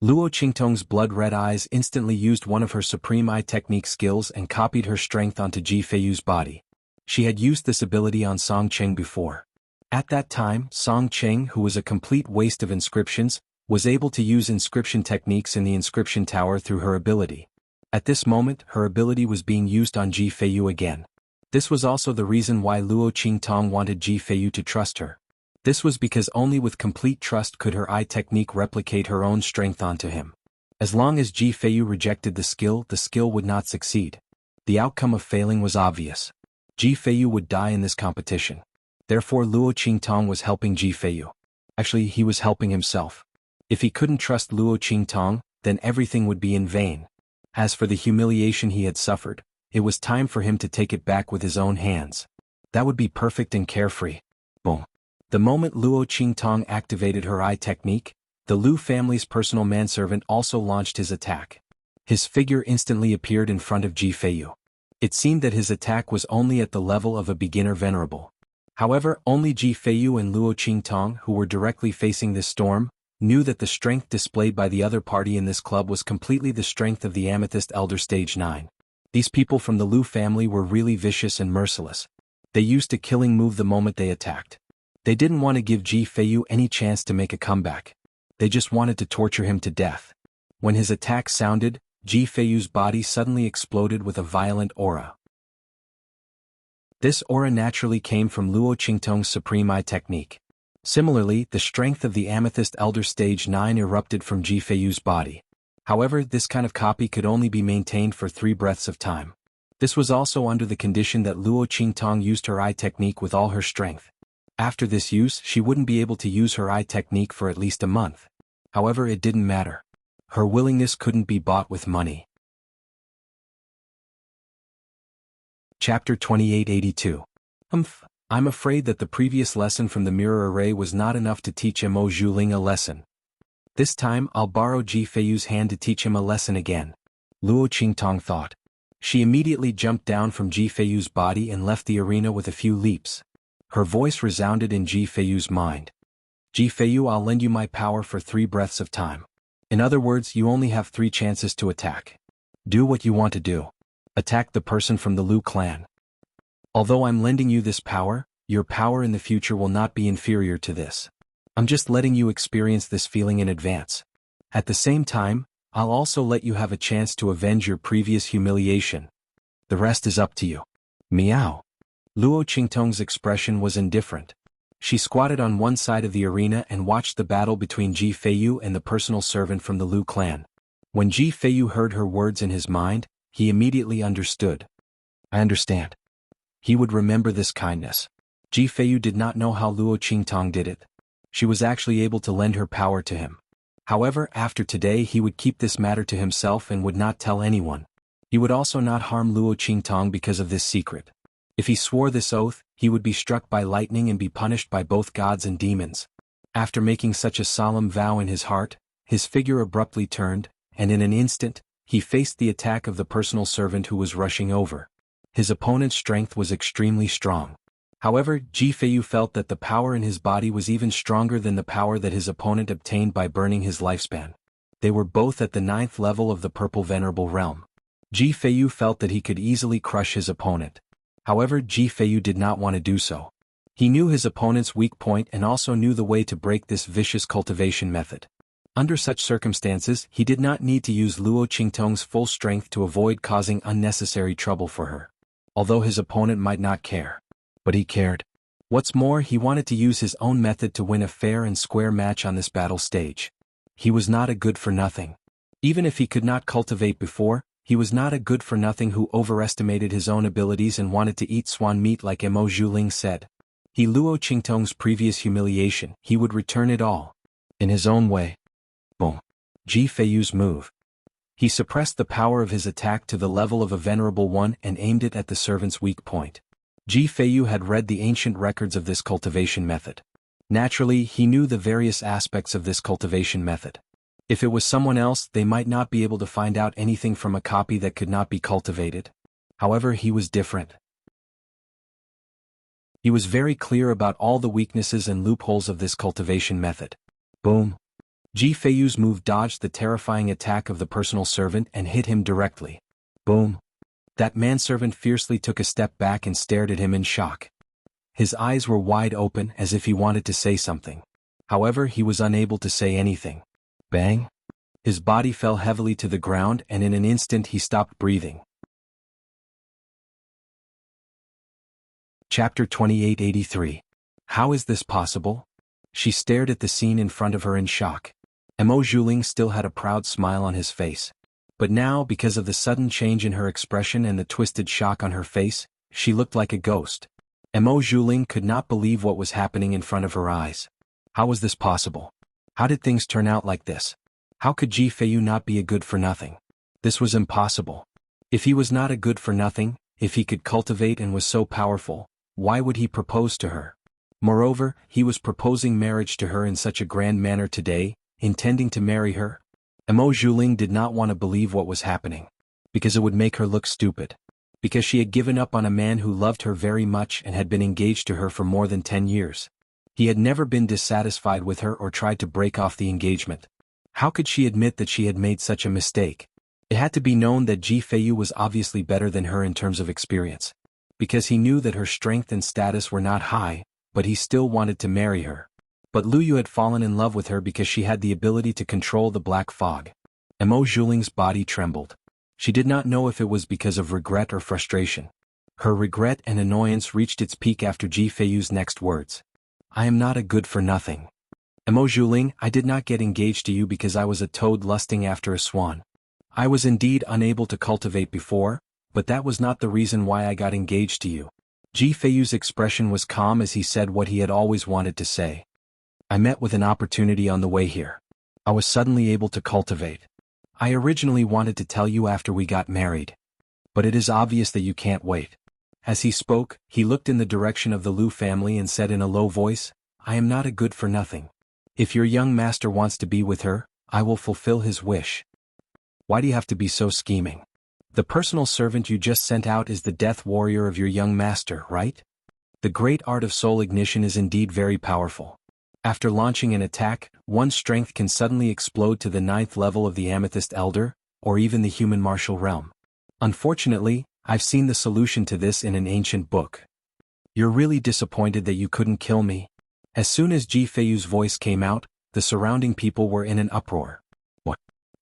Luo Qingtong's blood-red eyes instantly used one of her Supreme Eye Technique skills and copied her strength onto Ji Feiyu's body. She had used this ability on Song Cheng before. At that time, Song Cheng, who was a complete waste of inscriptions, was able to use inscription techniques in the inscription tower through her ability. At this moment, her ability was being used on Ji Feiyu again. This was also the reason why Luo Qingtong wanted Ji Feiyu to trust her. This was because only with complete trust could her eye technique replicate her own strength onto him. As long as Ji Feiyu rejected the skill would not succeed. The outcome of failing was obvious. Ji Feiyu would die in this competition. Therefore Luo Qingtong was helping Ji Feiyu. Actually, he was helping himself. If he couldn't trust Luo Qingtong, then everything would be in vain. As for the humiliation he had suffered, it was time for him to take it back with his own hands. That would be perfect and carefree. Boom. The moment Luo Qingtong activated her eye technique, the Lu family's personal manservant also launched his attack. His figure instantly appeared in front of Ji Feiyu. It seemed that his attack was only at the level of a beginner venerable. However, only Ji Feiyu and Luo Qingtong, who were directly facing this storm, knew that the strength displayed by the other party in this club was completely the strength of the Amethyst Elder Stage 9. These people from the Lu family were really vicious and merciless. They used a killing move the moment they attacked. They didn't want to give Ji Feiyu any chance to make a comeback. They just wanted to torture him to death. When his attack sounded, Ji Feiyu's body suddenly exploded with a violent aura. This aura naturally came from Luo Qingtong's Supreme Eye technique. Similarly, the strength of the Amethyst Elder Stage 9 erupted from Ji Feiyu's body. However, this kind of copy could only be maintained for 3 breaths of time. This was also under the condition that Luo Qingtong used her eye technique with all her strength. After this use, she wouldn't be able to use her eye technique for at least a month. However, it didn't matter. Her willingness couldn't be bought with money. Chapter 2882. I'm afraid that the previous lesson from the mirror array was not enough to teach Mo Zhuling a lesson. This time I'll borrow Ji Feiyu's hand to teach him a lesson again. Luo Qingtong thought. She immediately jumped down from Ji Feiyu's body and left the arena with a few leaps. Her voice resounded in Ji Feiyu's mind. Ji Feiyu, I'll lend you my power for 3 breaths of time. In other words, you only have 3 chances to attack. Do what you want to do. Attack the person from the Lu clan. Although I'm lending you this power, your power in the future will not be inferior to this. I'm just letting you experience this feeling in advance. At the same time, I'll also let you have a chance to avenge your previous humiliation. The rest is up to you. Meow. Luo Qingtong's expression was indifferent. She squatted on one side of the arena and watched the battle between Ji Feiyu and the personal servant from the Lu clan. When Ji Feiyu heard her words in his mind, he immediately understood. I understand. He would remember this kindness. Ji Feiyu did not know how Luo Qingtong did it. She was actually able to lend her power to him. However, after today he would keep this matter to himself and would not tell anyone. He would also not harm Luo Qingtong because of this secret. If he swore this oath, he would be struck by lightning and be punished by both gods and demons. After making such a solemn vow in his heart, his figure abruptly turned, and in an instant, he faced the attack of the personal servant who was rushing over. His opponent's strength was extremely strong. However, Ji Feiyu felt that the power in his body was even stronger than the power that his opponent obtained by burning his lifespan. They were both at the 9th level of the Purple Venerable Realm. Ji Feiyu felt that he could easily crush his opponent. However, Ji Feiyu did not want to do so. He knew his opponent's weak point and also knew the way to break this vicious cultivation method. Under such circumstances, he did not need to use Luo Qingtong's full strength to avoid causing unnecessary trouble for her. Although his opponent might not care. But he cared. What's more, he wanted to use his own method to win a fair and square match on this battle stage. He was not a good-for-nothing. Even if he could not cultivate before, he was not a good-for-nothing who overestimated his own abilities and wanted to eat swan meat like Mo Zhuling said. He Luo Qingtong's previous humiliation, he would return it all. In his own way. Boom. Ji Feiyu's move. He suppressed the power of his attack to the level of a venerable one and aimed it at the servant's weak point. Ji Feiyu had read the ancient records of this cultivation method. Naturally, he knew the various aspects of this cultivation method. If it was someone else, they might not be able to find out anything from a copy that could not be cultivated. However, he was different. He was very clear about all the weaknesses and loopholes of this cultivation method. Boom. Ji Feiyu's move dodged the terrifying attack of the personal servant and hit him directly. Boom. That manservant fiercely took a step back and stared at him in shock. His eyes were wide open as if he wanted to say something. However, he was unable to say anything. Bang! His body fell heavily to the ground and in an instant he stopped breathing. Chapter 2883. How is this possible? She stared at the scene in front of her in shock. Mo Zhuling still had a proud smile on his face. But now, because of the sudden change in her expression and the twisted shock on her face, She looked like a ghost. Mo Zhuling could not believe what was happening in front of her eyes. How was this possible? How did things turn out like this? How could Ji Feiyu not be a good-for-nothing? This was impossible. If he was not a good-for-nothing, if he could cultivate and was so powerful, why would he propose to her? Moreover, he was proposing marriage to her in such a grand manner today, intending to marry her. Mo Zhuling did not want to believe what was happening. Because it would make her look stupid. Because she had given up on a man who loved her very much and had been engaged to her for more than 10 years. He had never been dissatisfied with her or tried to break off the engagement. How could she admit that she had made such a mistake? It had to be known that Ji Feiyu was obviously better than her in terms of experience. Because he knew that her strength and status were not high, but he still wanted to marry her. But Lu Yu had fallen in love with her because she had the ability to control the black fog. Mo Zhuling's body trembled. She did not know if it was because of regret or frustration. Her regret and annoyance reached its peak after Ji Feiyu's next words. I am not a good-for-nothing. Mo Zhuling, I did not get engaged to you because I was a toad lusting after a swan. I was indeed unable to cultivate before, but that was not the reason why I got engaged to you. Ji Feiyu's expression was calm as he said what he had always wanted to say. I met with an opportunity on the way here. I was suddenly able to cultivate. I originally wanted to tell you after we got married. But it is obvious that you can't wait. As he spoke, he looked in the direction of the Lu family and said in a low voice, I am not a good-for-nothing. If your young master wants to be with her, I will fulfill his wish. Why do you have to be so scheming? The personal servant you just sent out is the death warrior of your young master, right? The great art of soul ignition is indeed very powerful. After launching an attack, one's strength can suddenly explode to the 9th level of the Amethyst Elder, or even the human martial realm. Unfortunately, I've seen the solution to this in an ancient book. You're really disappointed that you couldn't kill me? As soon as Ji Feiyu's voice came out, the surrounding people were in an uproar. What?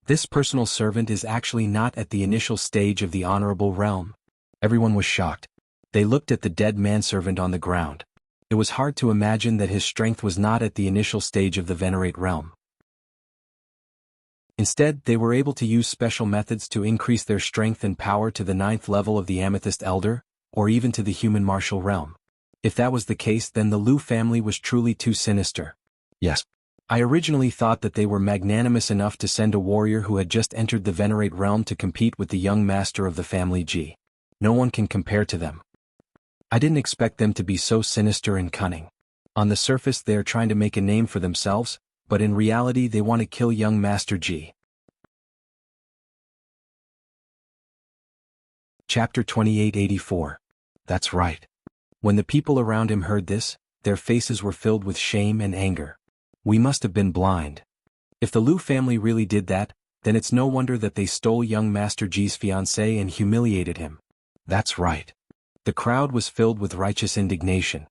This personal servant is actually not at the initial stage of the honorable realm. Everyone was shocked. They looked at the dead manservant on the ground. It was hard to imagine that his strength was not at the initial stage of the venerate realm. Instead, they were able to use special methods to increase their strength and power to the 9th level of the Amethyst Elder, or even to the human martial realm. If that was the case, then the Lu family was truly too sinister. Yes. I originally thought that they were magnanimous enough to send a warrior who had just entered the venerate realm to compete with the young master of the family Ji. No one can compare to them. I didn't expect them to be so sinister and cunning. On the surface they are trying to make a name for themselves, but in reality they want to kill young Master Ji. Chapter 2884. That's right. When the people around him heard this, their faces were filled with shame and anger. We must have been blind. If the Lu family really did that, then it's no wonder that they stole young Master Ji's fiancée and humiliated him. That's right. The crowd was filled with righteous indignation.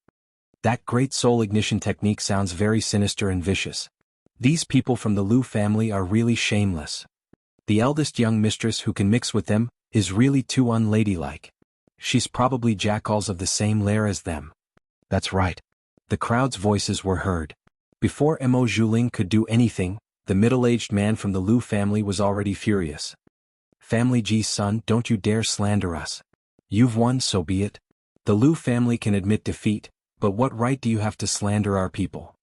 That great soul ignition technique sounds very sinister and vicious. These people from the Lu family are really shameless. The eldest young mistress who can mix with them is really too unladylike. She's probably jackals of the same lair as them. That's right. The crowd's voices were heard. Before Mo Zhuling could do anything, the middle-aged man from the Lu family was already furious. Family Ji's son, don't you dare slander us. You've won, so be it. The Lu family can admit defeat, but what right do you have to slander our people?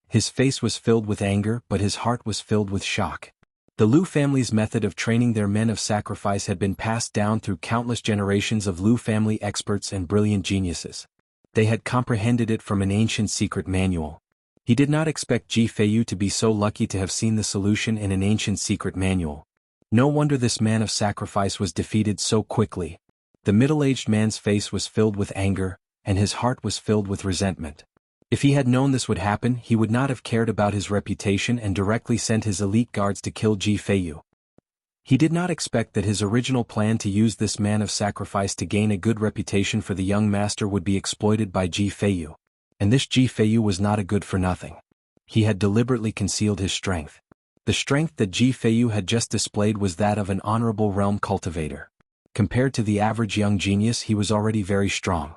His face was filled with anger, but his heart was filled with shock. The Lu family's method of training their men of sacrifice had been passed down through countless generations of Lu family experts and brilliant geniuses. They had comprehended it from an ancient secret manual. He did not expect Ji Feiyu to be so lucky to have seen the solution in an ancient secret manual. No wonder this man of sacrifice was defeated so quickly. The middle-aged man's face was filled with anger, and his heart was filled with resentment. If he had known this would happen, he would not have cared about his reputation and directly sent his elite guards to kill Ji Feiyu. He did not expect that his original plan to use this man of sacrifice to gain a good reputation for the young master would be exploited by Ji Feiyu. And this Ji Feiyu was not a good-for-nothing. He had deliberately concealed his strength. The strength that Ji Feiyu had just displayed was that of an honorable realm cultivator. Compared to the average young genius, he was already very strong.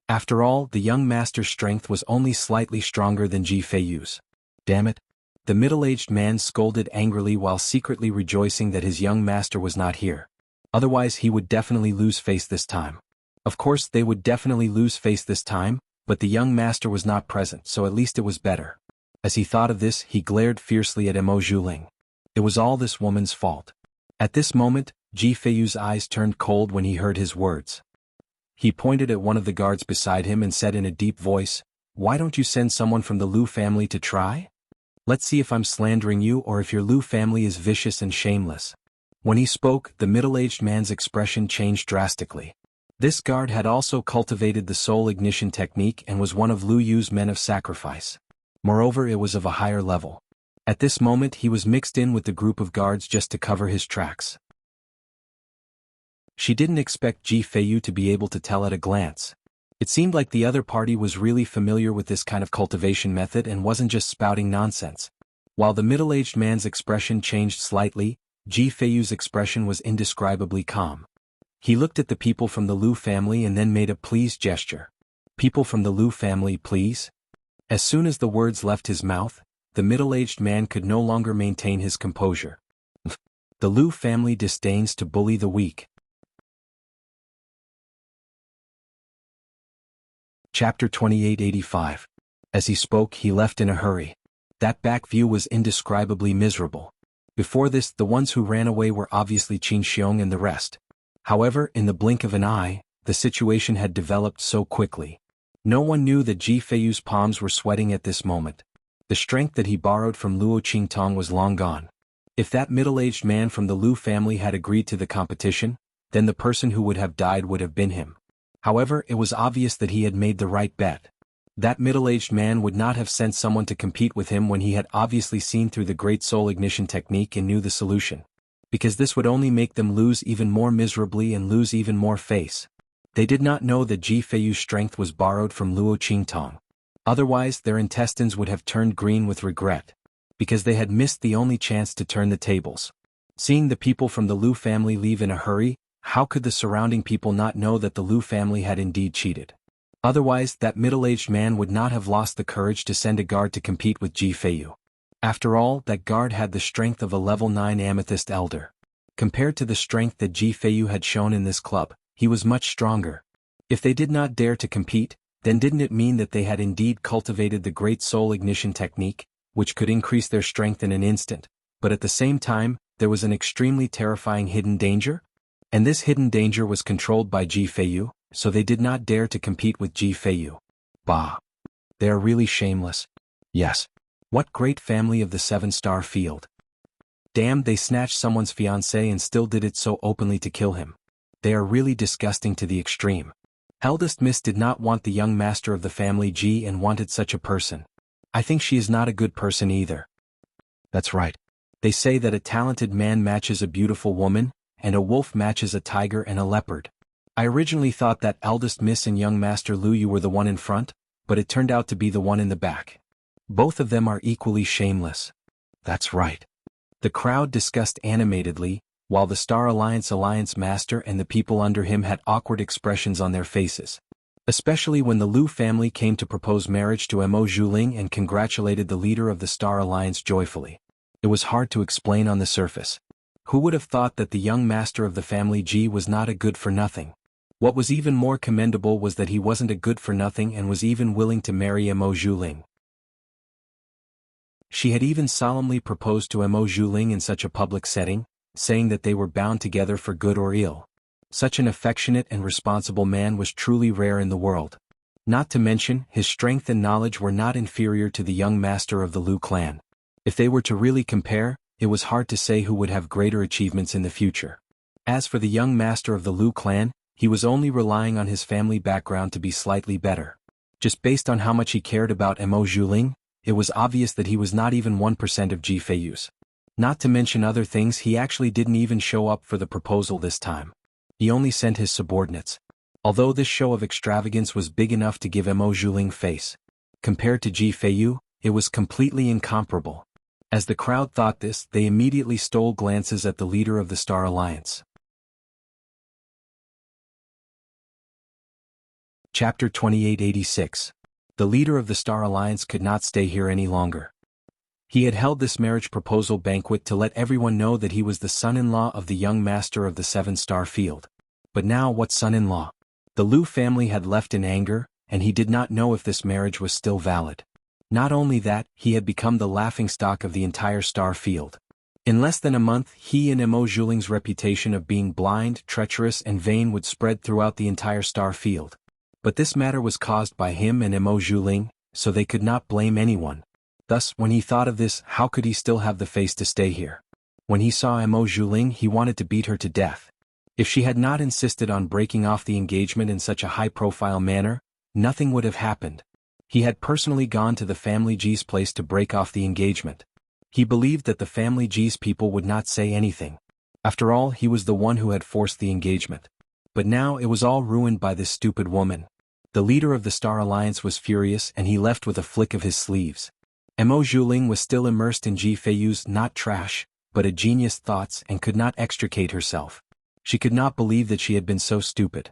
After all, the young master's strength was only slightly stronger than Ji Feiyu's. Damn it. The middle-aged man scolded angrily while secretly rejoicing that his young master was not here. Otherwise he would definitely lose face this time. Of course they would definitely lose face this time, but the young master was not present, so at least it was better. As he thought of this, he glared fiercely at Emo Zhuling. It was all this woman's fault. At this moment, Ji Feiyu's eyes turned cold when he heard his words. He pointed at one of the guards beside him and said in a deep voice, "Why don't you send someone from the Lu family to try? Let's see if I'm slandering you or if your Lu family is vicious and shameless." When he spoke, the middle-aged man's expression changed drastically. This guard had also cultivated the soul ignition technique and was one of Lu Yu's men of sacrifice. Moreover, it was of a higher level. At this moment he was mixed in with the group of guards just to cover his tracks. She didn't expect Ji Feiyu to be able to tell at a glance. It seemed like the other party was really familiar with this kind of cultivation method and wasn't just spouting nonsense. While the middle-aged man's expression changed slightly, Ji Feiyu's expression was indescribably calm. He looked at the people from the Lu family and then made a please gesture. "People from the Lu family, please?" As soon as the words left his mouth, the middle-aged man could no longer maintain his composure. The Lu family disdains to bully the weak. Chapter 2885. As he spoke, he left in a hurry. That back view was indescribably miserable. Before this, the ones who ran away were obviously Qin Xiong and the rest. However, in the blink of an eye, the situation had developed so quickly. No one knew that Ji Feiyu's palms were sweating at this moment. The strength that he borrowed from Luo Qingtong was long gone. If that middle-aged man from the Lu family had agreed to the competition, then the person who would have died would have been him. However, it was obvious that he had made the right bet. That middle-aged man would not have sent someone to compete with him when he had obviously seen through the great soul ignition technique and knew the solution. Because this would only make them lose even more miserably and lose even more face. They did not know that Ji Feiyu's strength was borrowed from Luo Qingtong. Otherwise, their intestines would have turned green with regret. Because they had missed the only chance to turn the tables. Seeing the people from the Lu family leave in a hurry, how could the surrounding people not know that the Lu family had indeed cheated? Otherwise, that middle-aged man would not have lost the courage to send a guard to compete with Ji Feiyu. After all, that guard had the strength of a level 9 amethyst elder. Compared to the strength that Ji Feiyu had shown in this club, he was much stronger. If they did not dare to compete, then didn't it mean that they had indeed cultivated the great soul ignition technique, which could increase their strength in an instant, but at the same time, there was an extremely terrifying hidden danger? And this hidden danger was controlled by Ji Feiyu, so they did not dare to compete with Ji Feiyu. Bah! They are really shameless. Yes. What great family of the 7-star field. Damn, they snatched someone's fiancé and still did it so openly to kill him. They are really disgusting to the extreme. Eldest Miss did not want the young master of the family Ji and wanted such a person. I think she is not a good person either. That's right. They say that a talented man matches a beautiful woman, and a wolf matches a tiger and a leopard. I originally thought that Eldest Miss and young master Lu Yu were the one in front, but it turned out to be the one in the back. Both of them are equally shameless. That's right. The crowd discussed animatedly, while the Star Alliance master and the people under him had awkward expressions on their faces. Especially when the Lu family came to propose marriage to Mo Zhuling and congratulated the leader of the Star Alliance joyfully. It was hard to explain on the surface. Who would have thought that the young master of the family Ji was not a good-for-nothing? What was even more commendable was that he wasn't a good-for-nothing and was even willing to marry Mo Zhuling. She had even solemnly proposed to Mo Zhuling in such a public setting, saying that they were bound together for good or ill. Such an affectionate and responsible man was truly rare in the world. Not to mention, his strength and knowledge were not inferior to the young master of the Lu clan. If they were to really compare, it was hard to say who would have greater achievements in the future. As for the young master of the Lu clan, he was only relying on his family background to be slightly better. Just based on how much he cared about Mo Zhuling, it was obvious that he was not even 1% of Ji Feiyu's. Not to mention other things, he actually didn't even show up for the proposal this time. He only sent his subordinates. Although this show of extravagance was big enough to give Mo Zhuling face. Compared to Ji Feiyu, it was completely incomparable. As the crowd thought this, they immediately stole glances at the leader of the Star Alliance. Chapter 2886. The leader of the Star Alliance could not stay here any longer. He had held this marriage proposal banquet to let everyone know that he was the son-in-law of the young master of the 7-star field. But now what son-in-law? The Liu family had left in anger, and he did not know if this marriage was still valid. Not only that, he had become the laughingstock of the entire star field. In less than a month, he and Emo Juling's reputation of being blind, treacherous and vain would spread throughout the entire star field. But this matter was caused by him and Emo Juling, so they could not blame anyone. Thus, when he thought of this, how could he still have the face to stay here? When he saw Emo Juling, he wanted to beat her to death. If she had not insisted on breaking off the engagement in such a high-profile manner, nothing would have happened. He had personally gone to the family G's place to break off the engagement. He believed that the family G's people would not say anything. After all, he was the one who had forced the engagement. But now it was all ruined by this stupid woman. The leader of the Star Alliance was furious and he left with a flick of his sleeves. Emo Juling was still immersed in Ji Feiyu's not trash, but a genius thoughts and could not extricate herself. She could not believe that she had been so stupid.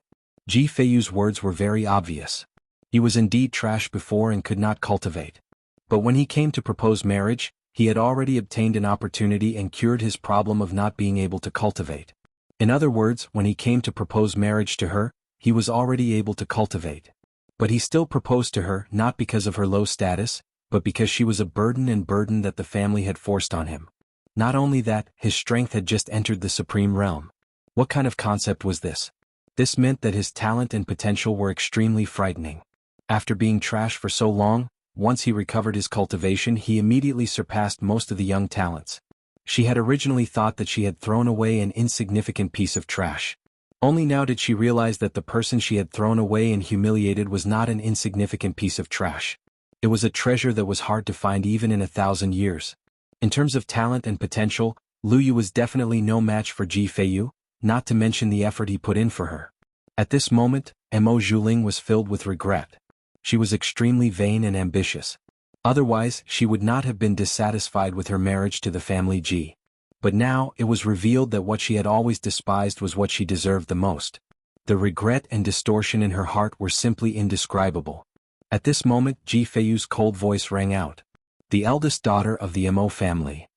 Ji Feiyu's words were very obvious. He was indeed trash before and could not cultivate. But when he came to propose marriage, he had already obtained an opportunity and cured his problem of not being able to cultivate. In other words, when he came to propose marriage to her, he was already able to cultivate. But he still proposed to her not because of her low status, but because she was a burden that the family had forced on him. Not only that, his strength had just entered the supreme realm. What kind of concept was this? This meant that his talent and potential were extremely frightening. After being trash for so long, once he recovered his cultivation, he immediately surpassed most of the young talents. She had originally thought that she had thrown away an insignificant piece of trash. Only now did she realize that the person she had thrown away and humiliated was not an insignificant piece of trash. It was a treasure that was hard to find even in 1,000 years. In terms of talent and potential, Liu Yu was definitely no match for Ji Feiyu, not to mention the effort he put in for her. At this moment, Emo Juling was filled with regret. She was extremely vain and ambitious. Otherwise, she would not have been dissatisfied with her marriage to the family Ji. But now, it was revealed that what she had always despised was what she deserved the most. The regret and distortion in her heart were simply indescribable. At this moment, Ji Feiyu's cold voice rang out. The eldest daughter of the Emo family.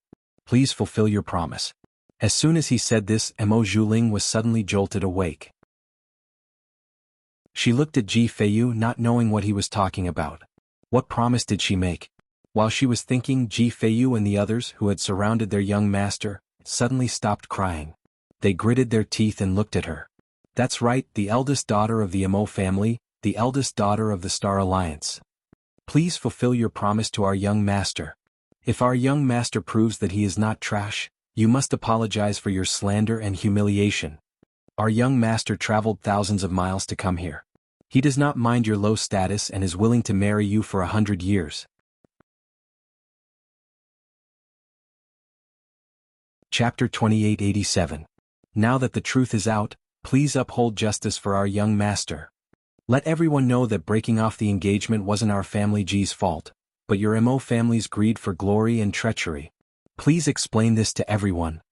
Please fulfill your promise. As soon as he said this, Emo Juling was suddenly jolted awake. She looked at Ji Feiyu not knowing what he was talking about. What promise did she make? While she was thinking, Ji Feiyu and the others who had surrounded their young master suddenly stopped crying. They gritted their teeth and looked at her. That's right, the eldest daughter of the Emo family, the eldest daughter of the Star Alliance. Please fulfill your promise to our young master. If our young master proves that he is not trash, you must apologize for your slander and humiliation. Our young master traveled thousands of miles to come here. He does not mind your low status and is willing to marry you for 100 years. Chapter 2887. Now that the truth is out, please uphold justice for our young master. Let everyone know that breaking off the engagement wasn't our family G's fault, but your Mo family's greed for glory and treachery. Please explain this to everyone.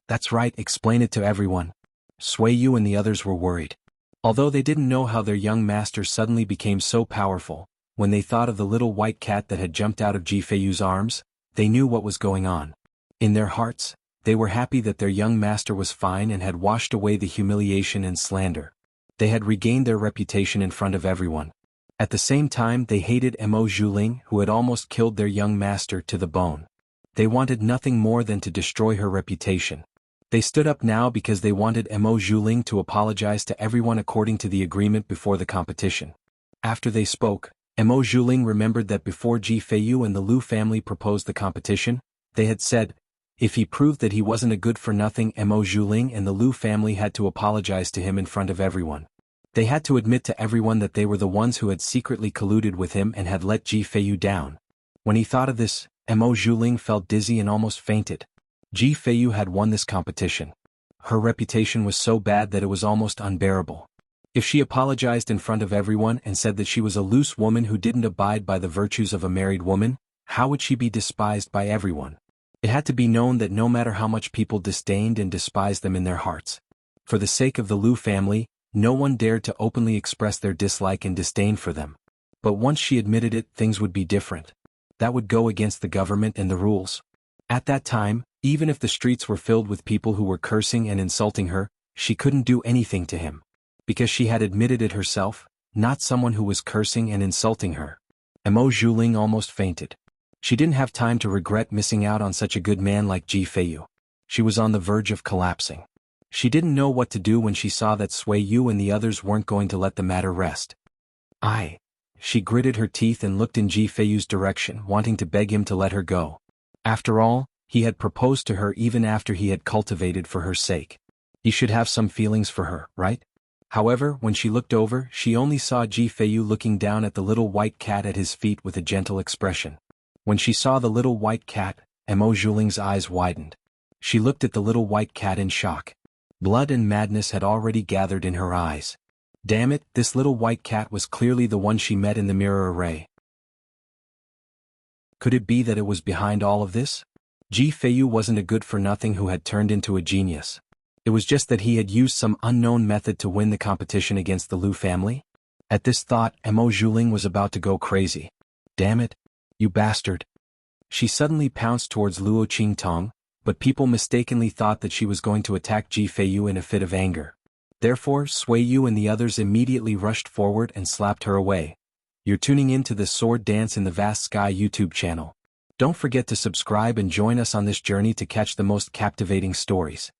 That's right, explain it to everyone. Sui Yu and the others were worried. Although they didn't know how their young master suddenly became so powerful, when they thought of the little white cat that had jumped out of Ji Feiyu's arms, they knew what was going on. In their hearts, they were happy that their young master was fine and had washed away the humiliation and slander. They had regained their reputation in front of everyone. At the same time, they hated Mo Juling, who had almost killed their young master to the bone. They wanted nothing more than to destroy her reputation. They stood up now because they wanted Mo Juling to apologize to everyone according to the agreement before the competition. After they spoke, Mo Juling remembered that before Ji Feiyu and the Liu family proposed the competition, they had said, if he proved that he wasn't a good-for-nothing, Mo Juling and the Liu family had to apologize to him in front of everyone. They had to admit to everyone that they were the ones who had secretly colluded with him and had let Ji Feiyu down. When he thought of this, Mo Juling felt dizzy and almost fainted. Ji Feiyu had won this competition. Her reputation was so bad that it was almost unbearable. If she apologized in front of everyone and said that she was a loose woman who didn't abide by the virtues of a married woman, how would she be despised by everyone? It had to be known that no matter how much people disdained and despised them in their hearts, for the sake of the Liu family, no one dared to openly express their dislike and disdain for them. But once she admitted it, things would be different. That would go against the government and the rules. At that time, even if the streets were filled with people who were cursing and insulting her, she couldn't do anything to him. Because she had admitted it herself, not someone who was cursing and insulting her. Emo Zhuling almost fainted. She didn't have time to regret missing out on such a good man like Ji Feiyu. She was on the verge of collapsing. She didn't know what to do when she saw that Sui Yu and the others weren't going to let the matter rest. She gritted her teeth and looked in Ji Feiyu's direction, wanting to beg him to let her go. After all, he had proposed to her even after he had cultivated for her sake. He should have some feelings for her, right? However, when she looked over, she only saw Ji Feiyu looking down at the little white cat at his feet with a gentle expression. When she saw the little white cat, Emo Zhuling's eyes widened. She looked at the little white cat in shock. Blood and madness had already gathered in her eyes. Damn it, this little white cat was clearly the one she met in the mirror array. Could it be that it was behind all of this? Ji Feiyu wasn't a good-for-nothing who had turned into a genius. It was just that he had used some unknown method to win the competition against the Lu family. At this thought, Emo Zhuling was about to go crazy. Damn it, you bastard. She suddenly pounced towards Luo Qingtong, but people mistakenly thought that she was going to attack Ji Feiyu in a fit of anger. Therefore, Sui Yu and the others immediately rushed forward and slapped her away. You're tuning in to the Sword Dance in the Vast Sky YouTube channel. Don't forget to subscribe and join us on this journey to catch the most captivating stories.